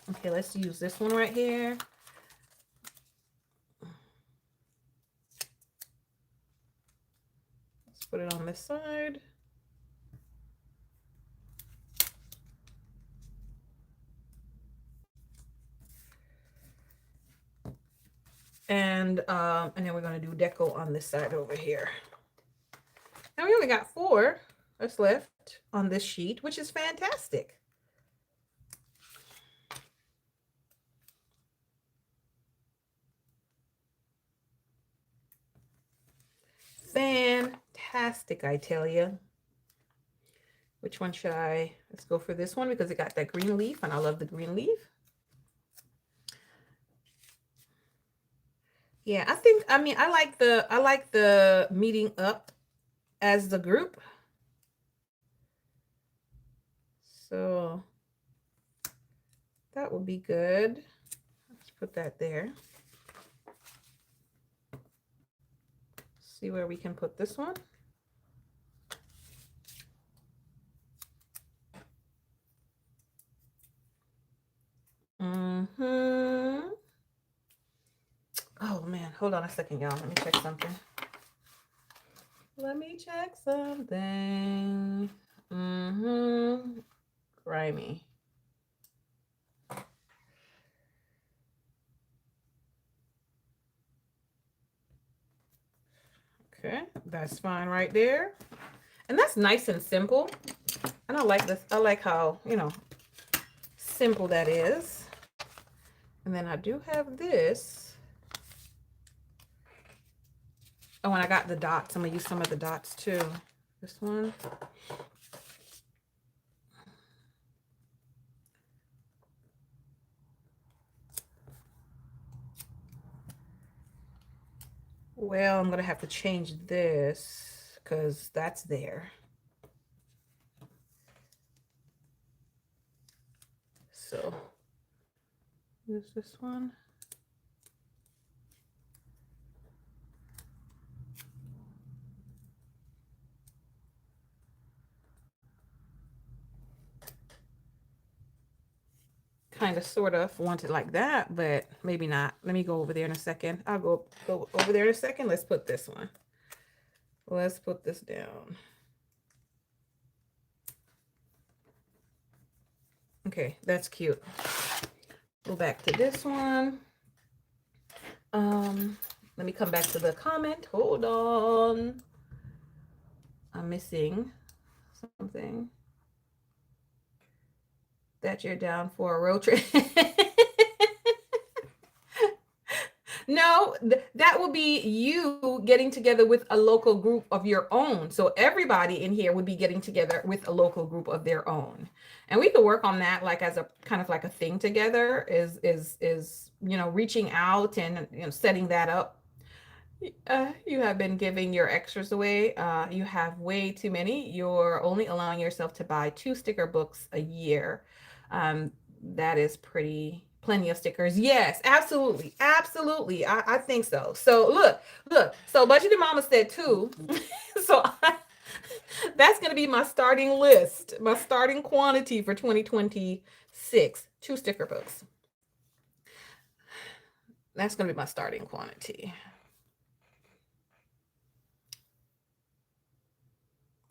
Okay, let's use this one right here. Let's put it on this side. And then we're going to do deco on this side over here. Now we only got 4 that's left on this sheet, which is fantastic. Fantastic, I tell you. Which one should I? Let's go for this one because it got that green leaf and I love the green leaf. Yeah, I like the meeting up as the group. So that would be good. Let's put that there. See where we can put this one. Oh man, hold on a second, y'all. Let me check something. Grimy. Okay, that's fine right there. And that's nice and simple. And I like this. I like how, you know, simple that is. And then I do have this. Oh, and I got the dots. I'm going to use some of the dots too. This one. Well, I'm going to have to change this because that's there. So use this one. Kind of sort of want it like that, but maybe not. Let me go over there in a second. I'll go over there in a second. Let's put this one. Let's put this down. Okay, that's cute. Go back to this one. Let me come back to the comment. Hold on. I'm missing something. That you're down for a road trip. No, that will be you getting together with a local group of your own. So everybody in here would be getting together with a local group of their own. And we could work on that like as a kind of like a thing together is you know, reaching out and, you know, setting that up. You have been giving your extras away. You have way too many. You're only allowing yourself to buy 2 sticker books a year. That is plenty of stickers. Yes, absolutely. Absolutely. I think so. So look. So Budgeted Mama said 2. So that's going to be my starting list, my starting quantity for 2026. 2 sticker books. That's going to be my starting quantity.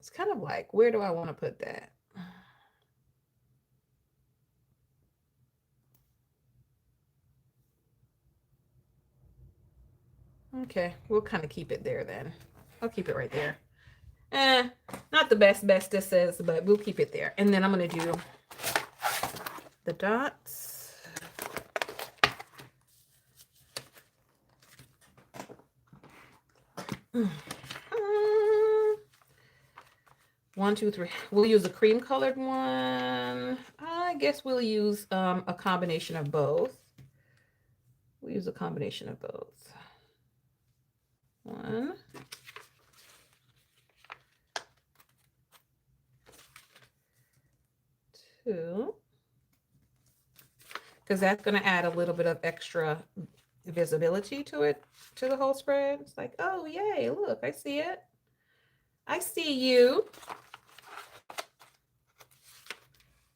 It's kind of like, where do I want to put that? Okay, we'll kind of keep it there then. I'll keep it right there. Not the bestest, but we'll keep it there. And then I'm going to do the dots. One, two, three. We'll use a cream colored one. I guess we'll use a combination of both. We'll use a combination of both. One. Two. Because that's going to add a little bit of extra visibility to it, to the whole spread. It's like, oh, yay, look, I see it. I see you.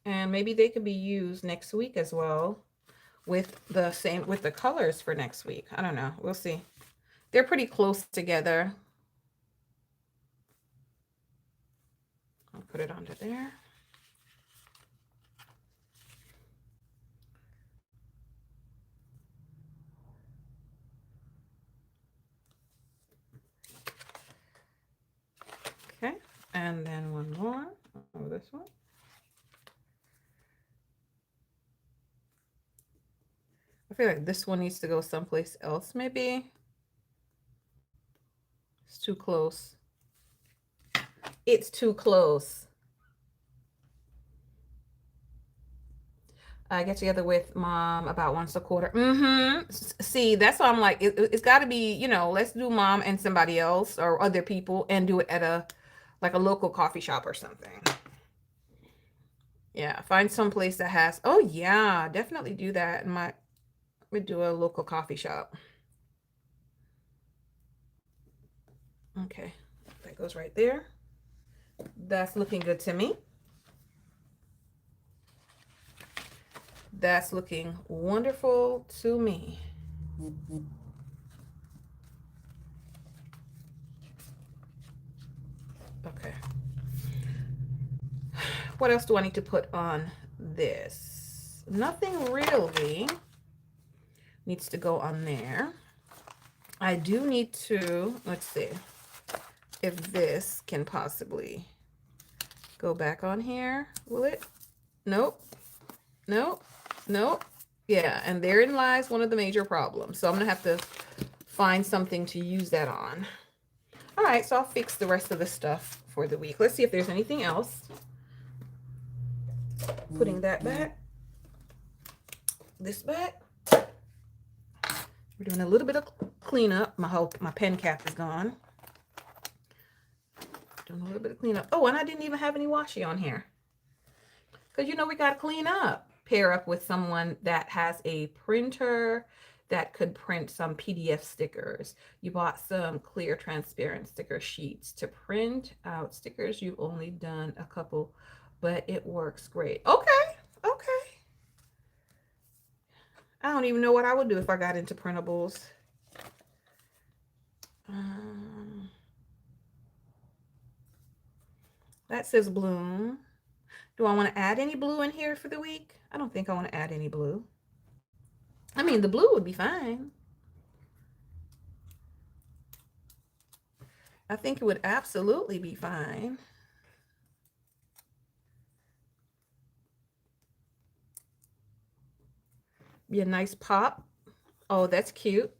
And maybe they could be used next week as well with the colors for next week. I don't know. We'll see. They're pretty close together. I'll put it onto there. Okay, and then one more over this one. I feel like this one needs to go someplace else, maybe. It's too close. It's too close. I get together with Mom about once a quarter. See, that's why I'm like, it's got to be, you know, let's do Mom and somebody else or other people and do it at a local coffee shop or something. Yeah, find some place that has, oh yeah, definitely do that. We do a local coffee shop. Okay, that goes right there. That's looking good to me. That's looking wonderful to me. Okay. What else do I need to put on this? Nothing really needs to go on there. I do need to, let's see if this can possibly go back on here. Will it? Nope. Nope. Nope. Yeah, and therein lies one of the major problems. So I'm going to have to find something to use that on. All right, so I'll fix the rest of the stuff for the week. Let's see if there's anything else. Putting that back. This back. We're doing a little bit of cleanup. My pen cap is gone. Doing a little bit of cleanup. Oh, and I didn't even have any washi on here. Because, you know, we got to clean up. Pair up with someone that has a printer that could print some PDF stickers. You bought some clear transparent sticker sheets to print out stickers. You've only done a couple, but it works great. Okay. Okay. I don't even know what I would do if I got into printables. That says bloom. Do I want to add any blue in here for the week? I don't think I want to add any blue. I mean, the blue would be fine. I think it would absolutely be fine. Be a nice pop. Oh, that's cute.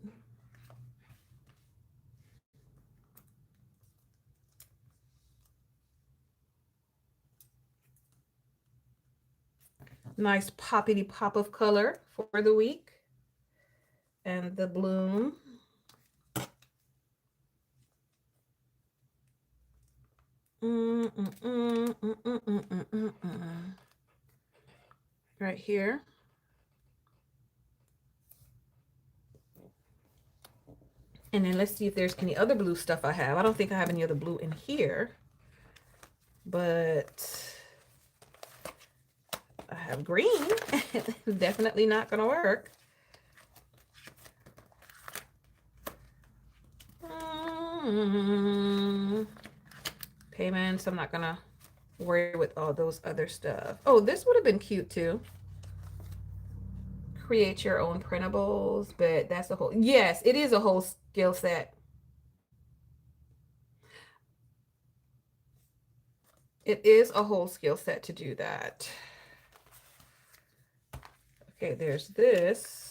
Nice poppity pop of color for the week. And the bloom. Right here. And then let's see if there's any other blue stuff I have. I don't think I have any other blue in here. But I have green. Definitely not going to work. payments. I'm not gonna worry with all those other stuff. Oh, this would have been cute too. Create your own printables, but that's a whole, yes, it is a whole skill set. It is a whole skill set to do that. Okay, there's this.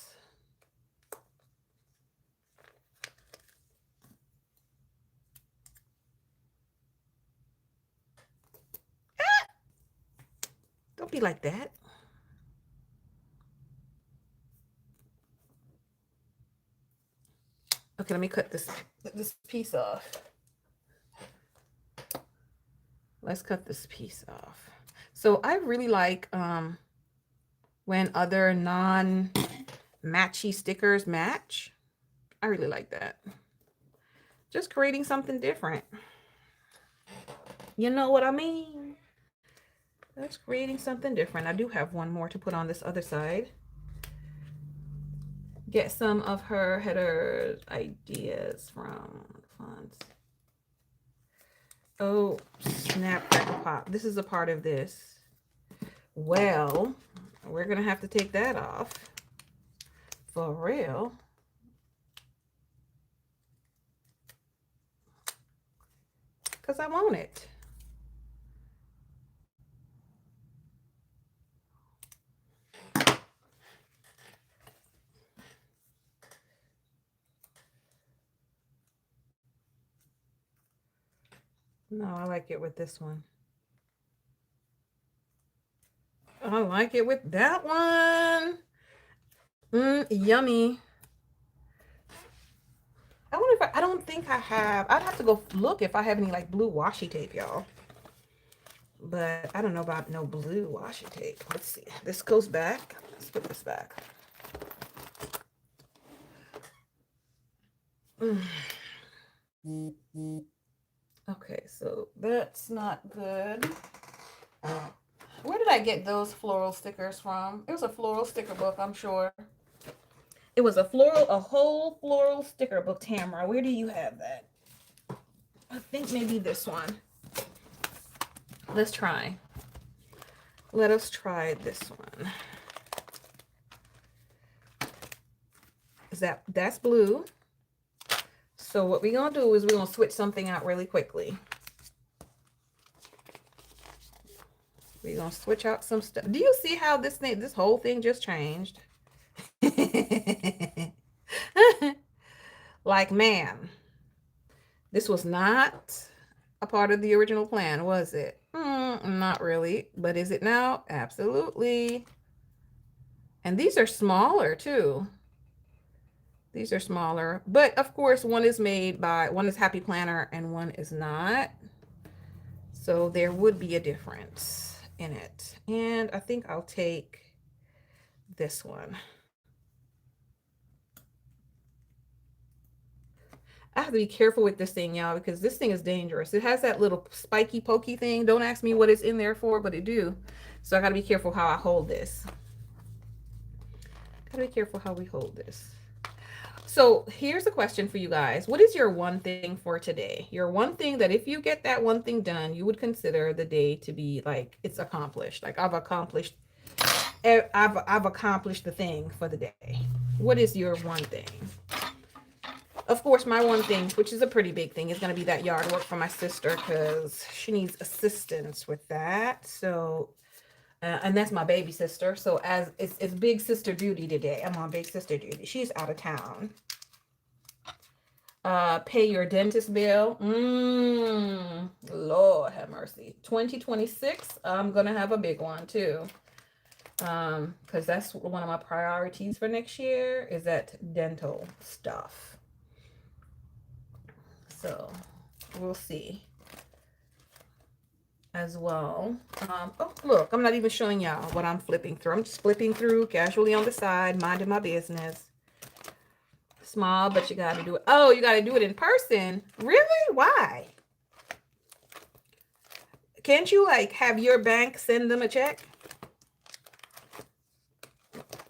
Don't be like that. Okay, let me cut this piece off. Let's cut this piece off. So I really like when other non-matchy stickers match. I really like that. Just creating something different. You know what I mean? That's creating something different. I do have one more to put on this other side. Get some of her header ideas from fonts. Oh, snap, crackle, pop. This is a part of this. Well, we're going to have to take that off. For real. Because I want it. No, I like it with this one. I like it with that one. Yummy. I wonder if I don't think I have. I'd have to go look if I have any like blue washi tape, y'all. But I don't know about no blue washi tape. Let's see. This goes back. Let's put this back. Okay, so that's not good. Where did I get those floral stickers from? It was a floral sticker book, I'm sure. It was a whole floral sticker book, Tamara. Where do you have that? I think maybe this one. Let's try. Let us try this one. That's blue. So what we're gonna do is we're gonna switch something out really quickly. We're gonna switch out some stuff. Do you see how this whole thing just changed? Like, man, this was not a part of the original plan, was it? Not really, but is it now? Absolutely. And these are smaller too. These are smaller, but of course one is Happy Planner and one is not. So there would be a difference in it. And I think I'll take this one. I have to be careful with this thing, y'all, because this thing is dangerous. It has that little spiky pokey thing. Don't ask me what it's in there for, but it do. So I got to be careful how I hold this. Got to be careful how we hold this. So here's a question for you guys. What is your one thing for today? Your one thing that if you get that one thing done, you would consider the day to be like, it's accomplished. Like I've accomplished the thing for the day. What is your one thing? Of course, my one thing, which is a pretty big thing, is going to be that yard work for my sister because she needs assistance with that. So, and that's my baby sister. So as it's big sister duty today. I'm on big sister duty. She's out of town. Pay your dentist bill. Lord have mercy. 2026, I'm going to have a big one too. Because that's one of my priorities for next year is that dental stuff. So we'll see as well. Oh, look, I'm not even showing y'all what I'm flipping through. I'm just flipping through casually on the side, minding my business. Small, but you got to do it. Oh, you got to do it in person. Really? Why? Can't you like have your bank send them a check?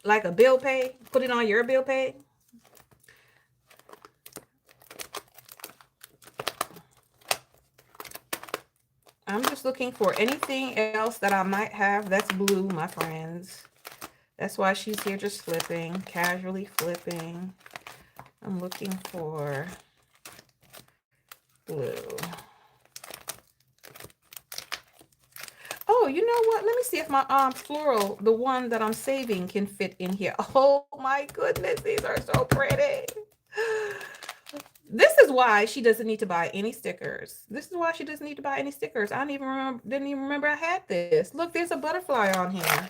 Like a bill pay? Put it on your bill pay? I'm just looking for anything else that I might have that's blue, my friends. That's why she's here just flipping, casually flipping. I'm looking for blue. Oh, you know what? Let me see if my floral, the one that I'm saving, can fit in here. Oh my goodness, these are so pretty. This is why she doesn't need to buy any stickers. This is why she doesn't need to buy any stickers. I didn't even remember I had this. Look, there's a butterfly on here.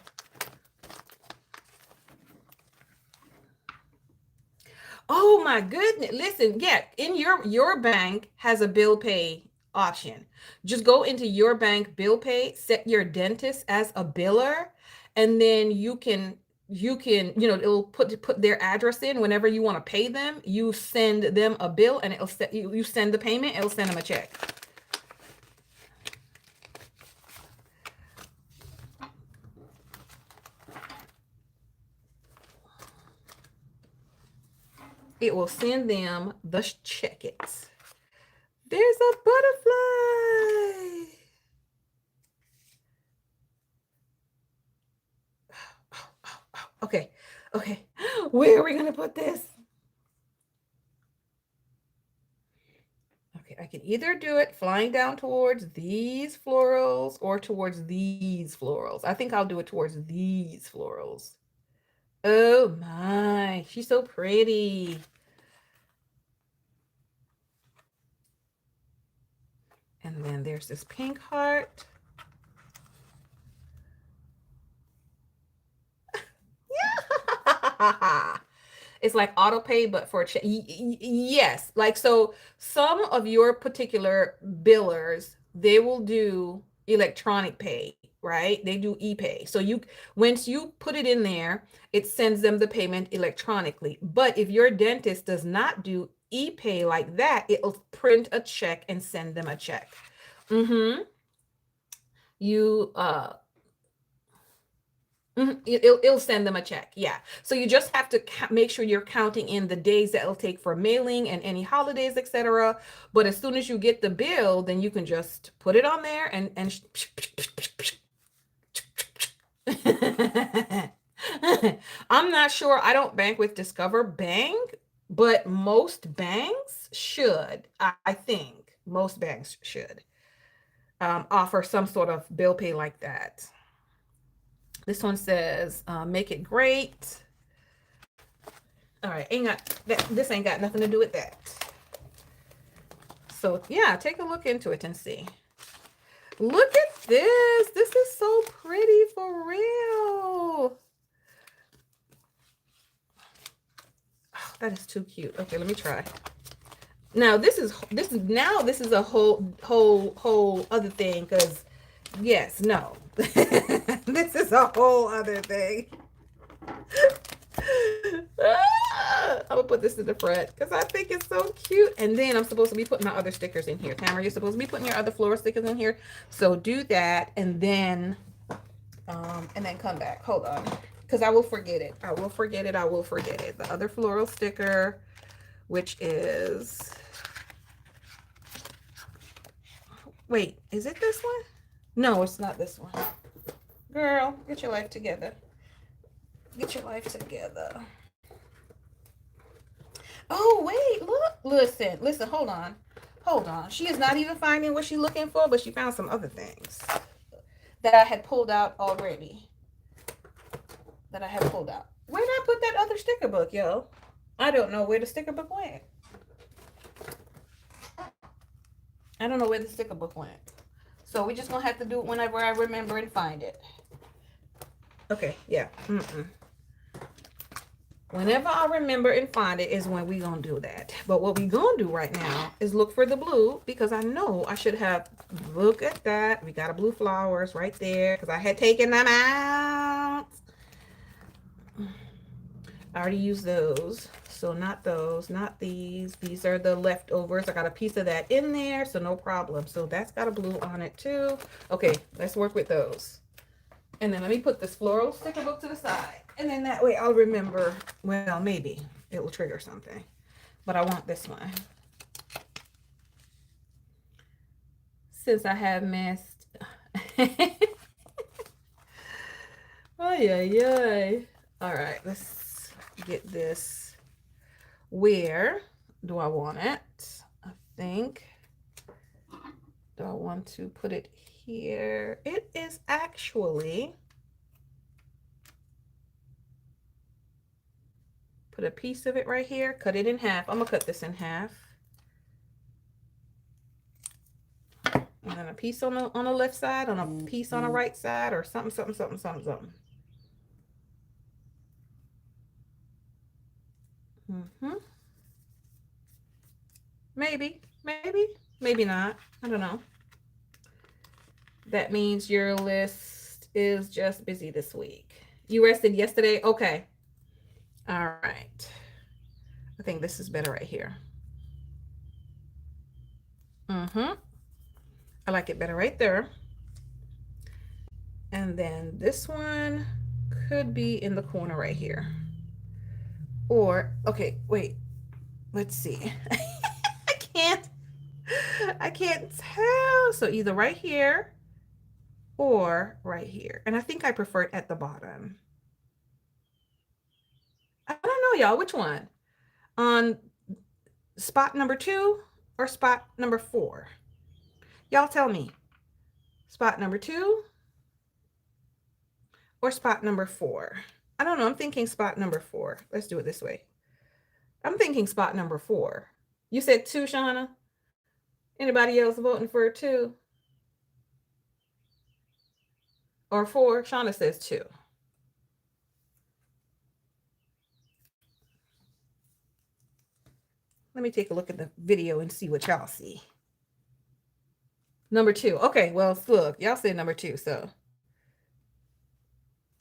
Oh my goodness. Listen, yeah, in your bank has a bill pay option. Just go into your bank bill pay, set your dentist as a biller, and then it'll put their address in whenever you want to pay them. You send them a bill and it'll set you send the payment, it'll send them a check. It will send them the check-its. There's a butterfly. Okay, okay. Where are we gonna put this? Okay, I can either do it flying down towards these florals or towards these florals. I think I'll do it towards these florals. Oh my, she's so pretty. And then there's this pink heart. Yeah. It's like auto pay, but for yes. Like, so some of your particular billers, they will do electronic pay, right? They do e-pay. So once you put it in there, it sends them the payment electronically. But if your dentist does not do e-pay like that, it'll print a check and send them a check. Mm-hmm. You it'll send them a check. Yeah. So you just have to make sure you're counting in the days that it'll take for mailing and any holidays, etc. But as soon as you get the bill, then you can just put it on there and I'm not sure. I don't bank with Discover Bank, but most banks should. I think most banks should offer some sort of bill pay like that. This one says, make it great. All right, this ain't got nothing to do with that. So yeah, take a look into it and see. Look at this. This is so pretty for real. Oh, that is too cute. Okay, let me try. Now this is a whole other thing, because yes, no. This is a whole other thing. I'm gonna put this in the front because I think it's so cute. And then I'm supposed to be putting my other stickers in here. Tamara, you're supposed to be putting your other floral stickers in here. So do that and then come back. Hold on. Because I will forget it. I will forget it. I will forget it. The other floral sticker, which is, wait, is it this one? No, it's not this one. Girl, get your life together. Get your life together. Oh, wait, look. Listen, hold on. Hold on. She is not even finding what she's looking for, but she found some other things that I had pulled out already. Where did I put that other sticker book, yo? I don't know where the sticker book went. I don't know where the sticker book went. So we're just going to have to do it whenever I remember and find it. Okay, yeah. Whenever I remember and find it is when we gonna do that. But what we gonna do right now is look for the blue, because I know I should have, look at that. We got a blue flowers right there because I had taken them out. I already used those. So not those, not these. These are the leftovers. I got a piece of that in there, so no problem. So that's got a blue on it too. Okay, let's work with those. And then let me put this floral sticker book to the side. And then that way I'll remember, well, maybe it will trigger something. But I want this one. Since I have missed Ay, ay, ay. All right, let's get this. Where do I want it? I think, do I want to put it here? It is actually, put a piece of it right here, cut it in half. I'm gonna cut this in half. And then a piece on the left side, on a piece on the right side, or something, something, something, something, something. Mm-hmm. Maybe, maybe, maybe not. I don't know. That means your list is just busy this week. You rested yesterday? Okay. All right. I think this is better right here. Mm-hmm. I like it better right there. And then this one could be in the corner right here. Or, okay, wait. Let's see. I can't tell. So either right here or right here. And I think I prefer it at the bottom. I don't know, y'all. Which one? On spot number 2 or spot number 4? Y'all tell me. Spot number 2 or spot number 4? I don't know. I'm thinking spot number 4. Let's do it this way. I'm thinking spot number 4. You said 2, Shauna? Anybody else voting for 2? Or 4? Shauna says 2. Let me take a look at the video and see what y'all see. Number 2. Okay, well, look, y'all said number 2, so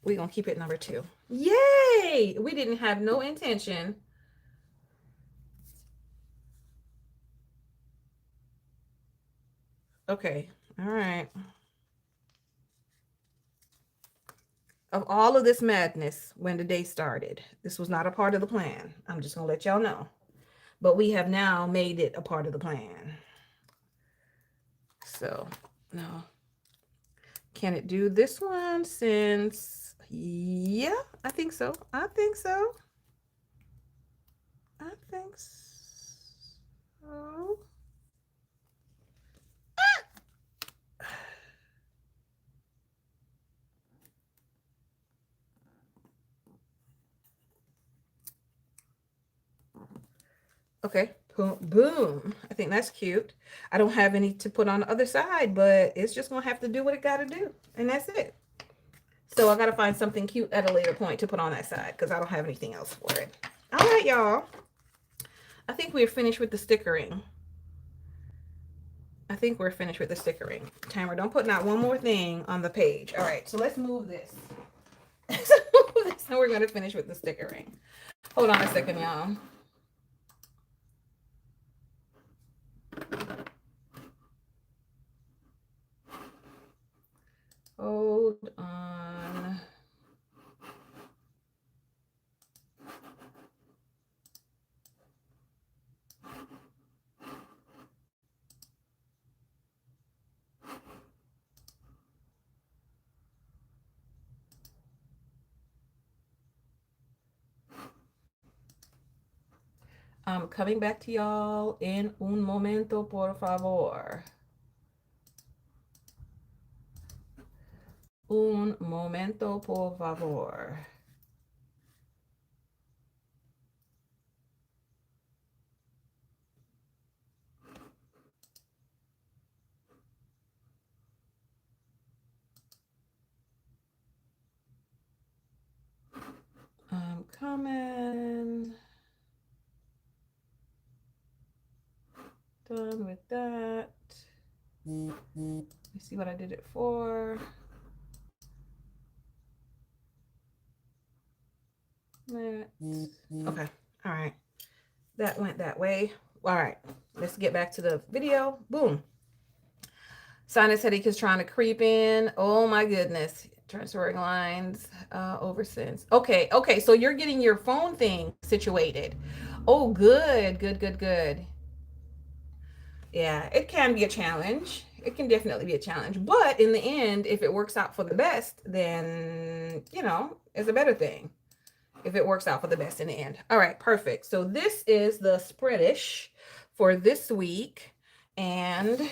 we're going to keep it number 2. Yay! We didn't have no intention. Okay, all right. Of all of this madness when the day started, this was not a part of the plan. I'm just going to let y'all know. But we have now made it a part of the plan. So, no. Can it do this one since, yeah, I think so. I think so. I think so. Okay, boom, boom. I think that's cute. I don't have any to put on the other side, but it's just gonna have to do what it gotta do. And that's it. So I gotta find something cute at a later point to put on that side because I don't have anything else for it. All right, y'all. I think we're finished with the stickering. I think we're finished with the stickering. Timer, don't put not one more thing on the page. All right, so let's move this. So we're gonna finish with the stickering. Hold on a second, y'all. Hold on. I'm coming back to y'all in un momento, por favor. Un momento, por favor. I'm coming. Done with that. Let me see what I did it for. Okay. All right. That went that way. All right. Let's get back to the video. Boom. Sinus headache is trying to creep in. Oh my goodness. Transferring lines over since. Okay. Okay. So you're getting your phone thing situated. Oh, good. Good, good, good. Yeah, it can be a challenge. it can definitely be a challenge. But in the end, if it works out for the best, then, it's a better thing if it works out for the best in the end. All right, perfect. So this is the spreadish for this week. And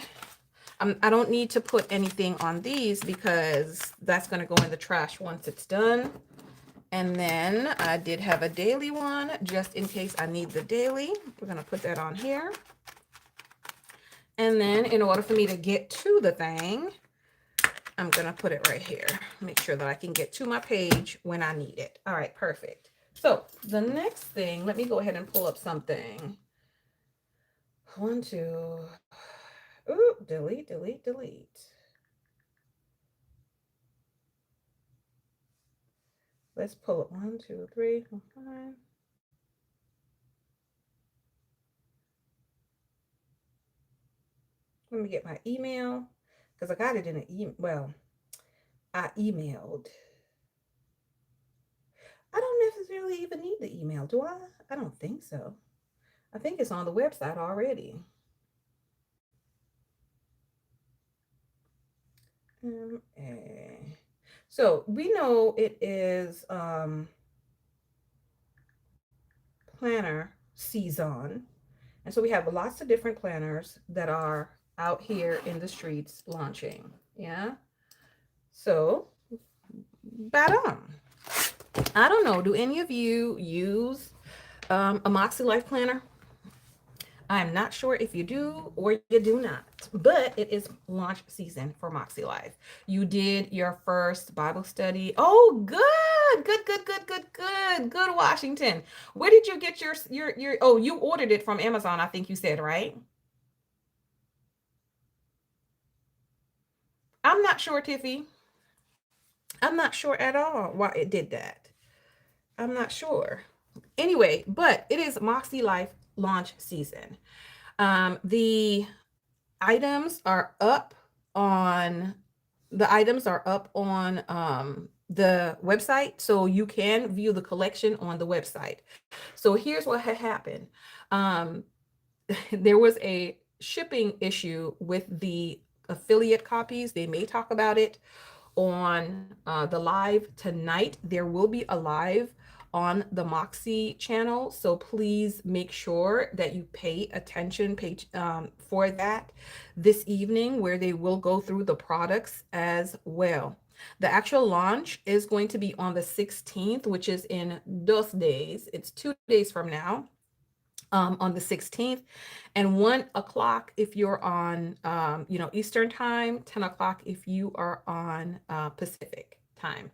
I don't need to put anything on these because that's going to go in the trash once it's done. And then I did have a daily one just in case I need the daily. We're going to put that on here. And then in order for me to get to the thing, I'm going to put it right here. Make sure that I can get to my page when I need it. All right, perfect. So the next thing, let me go ahead and pull up something. 1, 2. Ooh, delete, delete, delete. Let's pull it. 1, 2, 3, 4, 5. Let me get my email because I got it in an email. Well, I emailed. I don't necessarily even need the email, do I? I don't think so. I think it's on the website already. So we know it is planner season. And so we have lots of different planners that are out here in the streets launching. Yeah. So, bat on. I don't know. Do any of you use a MakseLife planner? I'm not sure if you do or you do not, but it is launch season for MakseLife. You did your first Bible study. Oh, good, good, good, good, good, good, good, Washington. Where did you get your? Oh, you ordered it from Amazon, I think you said, right? I'm not sure, Tiffy. I'm not sure at all why it did that. I'm not sure. Anyway, but it is MakseLife launch season. The items are up on the website, so you can view the collection on the website. So here's what had happened. Um, there was a shipping issue with the affiliate copies. They may talk about it on the live tonight. There will be a live on the Moxie channel, so please make sure that you pay attention for that this evening, where they will go through the products as well. The actual launch is going to be on the 16th, which is in those days. It's 2 days from now. On the 16th, and 1 o'clock if you're on Eastern time, 10 o'clock if you are on Pacific time,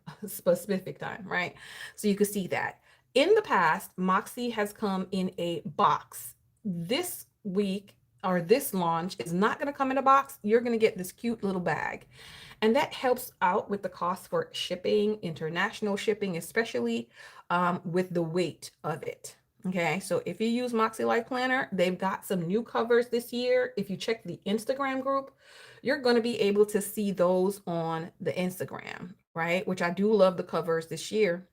right? So you can see that. In the past, Moxie has come in a box. This week, or this launch, is not going to come in a box. You're going to get this cute little bag, and that helps out with the cost for shipping, international shipping, especially with the weight of it. Okay, so if you use MakseLife Planner, they've got some new covers this year. If you check the Instagram group, you're going to be able to see those on the Instagram, right? Which I do love the covers this year.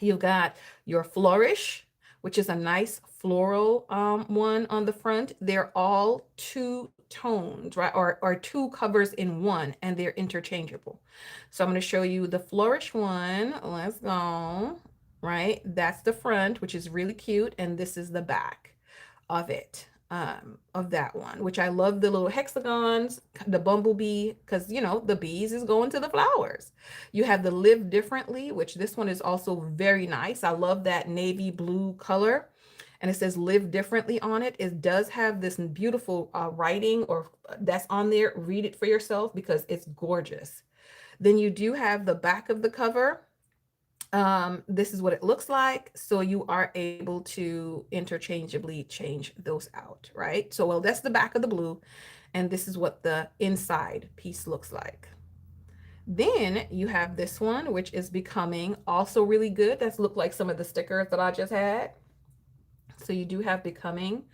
You've got your Flourish, which is a nice floral one on the front. They're all 2 tones, right? Or 2 covers in one, and they're interchangeable. So I'm going to show you the Flourish one. Let's go. Right? That's the front, which is really cute. And this is the back of it, of that one, which I love the little hexagons, the bumblebee, because, the bees is going to the flowers. You have the Live Differently, which this one is also very nice. I love that navy blue color. And it says Live Differently on it. It does have this beautiful writing or that's on there. Read it for yourself because it's gorgeous. Then you do have the back of the cover. This is what it looks like. So you are able to interchangeably change those out, right? So, well, that's the back of the blue, and this is what the inside piece looks like. Then you have this one, which is Becoming, also really good. That's looked like some of the stickers that I just had. So you do have Becoming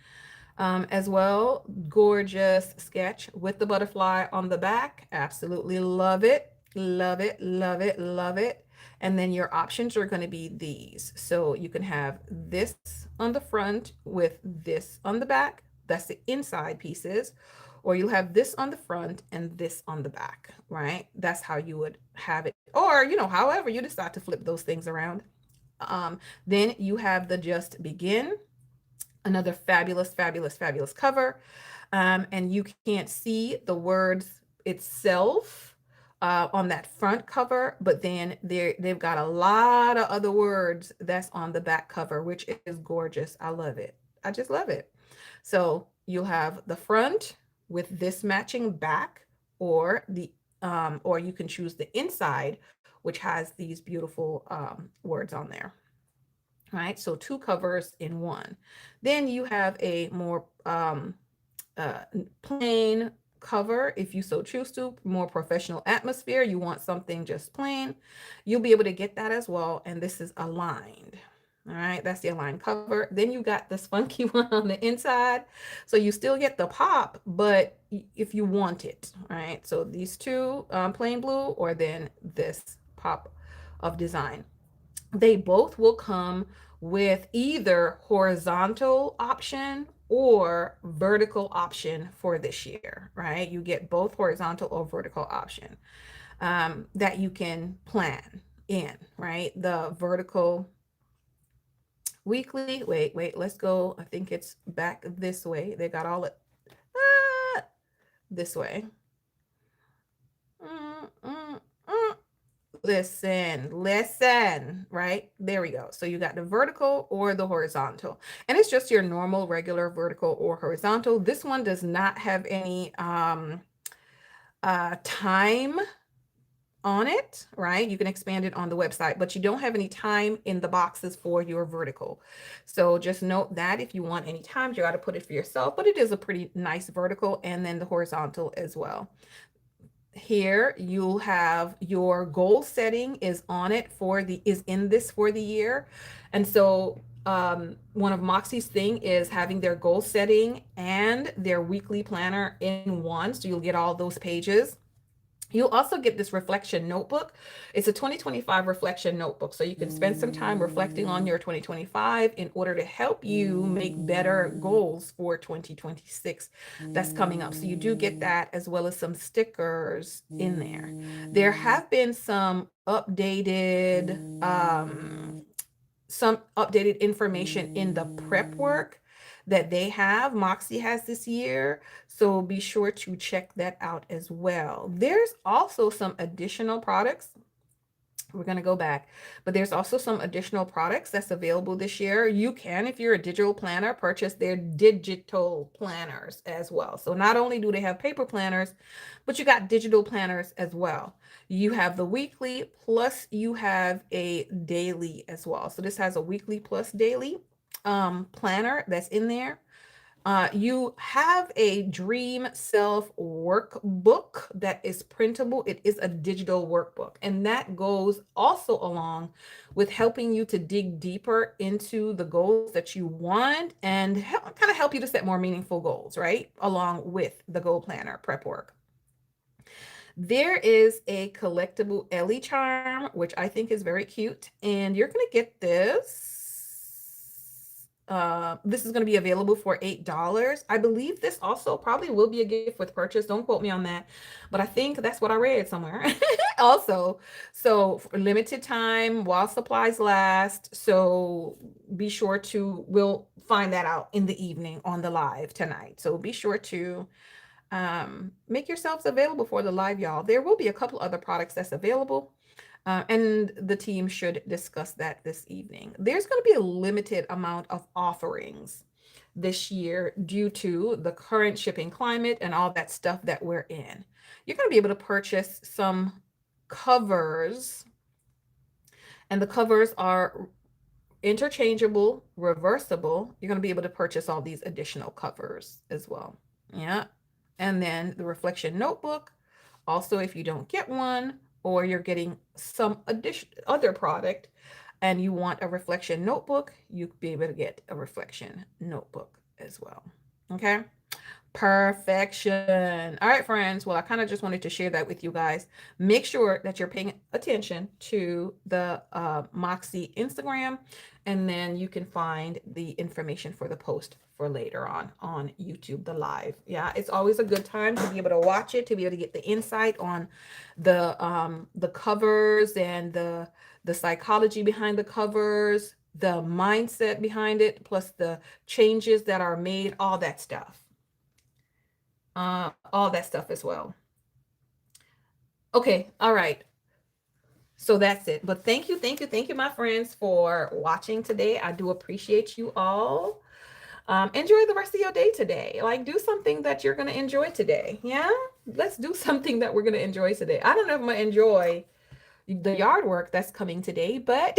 as well. Gorgeous sketch with the butterfly on the back. Absolutely love it. Love it, love it, love it. And then your options are going to be these. So you can have this on the front with this on the back. That's the inside pieces. or you'll have this on the front and this on the back, right? That's how you would have it. Or, however you decide to flip those things around. Then you have the Just Begin, another fabulous, fabulous, fabulous cover. And you can't see the words itself on that front cover, but then they've got a lot of other words that's on the back cover, which is gorgeous. I love it. I just love it. So you'll have the front with this matching back, or you can choose the inside, which has these beautiful words on there. Right, so two covers in one. Then you have a more plain cover if you so choose to, more professional atmosphere. You want something just plain, you'll be able to get that as well. And this is aligned. All right, that's the aligned cover. Then you got this funky one on the inside. So you still get the pop, but if you want it, right? So these two, plain blue, or then this pop of design. They both will come with either horizontal option or vertical option for this year, right? You get both horizontal or vertical option that you can plan in, right? The vertical weekly, wait, let's go. I think it's back this way. They got all it this way. Listen, right? There we go. So you got the vertical or the horizontal, and it's just your normal regular vertical or horizontal. This one does not have any time on it, right? You can expand it on the website, but you don't have any time in the boxes for your vertical. So just note that if you want any time, you got to put it for yourself, but it is a pretty nice vertical, and then the horizontal as well. Here you'll have your goal setting is on it is in this for the year. And so one of Moxie's thing is having their goal setting and their weekly planner in one. So you'll get all those pages. You'll also get this reflection notebook. It's a 2025 reflection notebook. So you can spend some time reflecting on your 2025 in order to help you make better goals for 2026 that's coming up. So you do get that, as well as some stickers in there. There have been some updated information in the prep work that they have, Moxie has this year. So be sure to check that out as well. There's also some additional products. We're going to go back, but there's also some additional products that's available this year. You can, if you're a digital planner, purchase their digital planners as well. So not only do they have paper planners, but you got digital planners as well. You have the weekly, plus you have a daily as well. So this has a weekly plus daily planner that's in there. You have a Dream Self workbook that is printable. It is a digital workbook, and that goes also along with helping you to dig deeper into the goals that you want, and kind of help you to set more meaningful goals, right? Along with the goal planner prep work. There is a collectible Ellie charm, which I think is very cute, and you're going to get this. This is going to be available for $8. I believe this also probably will be a gift with purchase. Don't quote me on that, but I think that's what I read somewhere. Also, so for limited time while supplies last. So be sure we'll find that out in the evening on the live tonight. So be sure to make yourselves available for the live, y'all. There will be a couple other products that's available. And the team should discuss that this evening. There's going to be a limited amount of offerings this year due to the current shipping climate and all that stuff that we're in. You're going to be able to purchase some covers, and the covers are interchangeable, reversible. You're going to be able to purchase all these additional covers as well. Yeah. And then the reflection notebook. Also, if you don't get one, or you're getting some other product and you want a reflection notebook, you'll be able to get a reflection notebook as well. Okay. Perfection. All right, friends. Well, I kind of just wanted to share that with you guys. Make sure that you're paying attention to the Moxie Instagram, and then you can find the information for the post for later on YouTube, the live. Yeah, it's always a good time to be able to watch it, to be able to get the insight on the covers and the psychology behind the covers, the mindset behind it, plus the changes that are made, all that stuff. All that stuff as well. Okay, all right. So that's it. But thank you, my friends, for watching today. I do appreciate you all. Enjoy the rest of your day today. Like, do something that you're going to enjoy today. Yeah, let's do something that we're going to enjoy today. I don't know if I'm going to enjoy the yard work that's coming today, but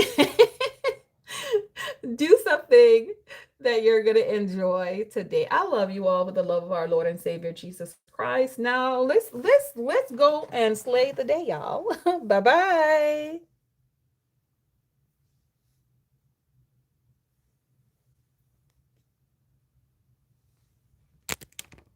do something that you're going to enjoy today. I love you all with the love of our Lord and Savior Jesus Christ. Now let's go and slay the day, y'all. Bye bye.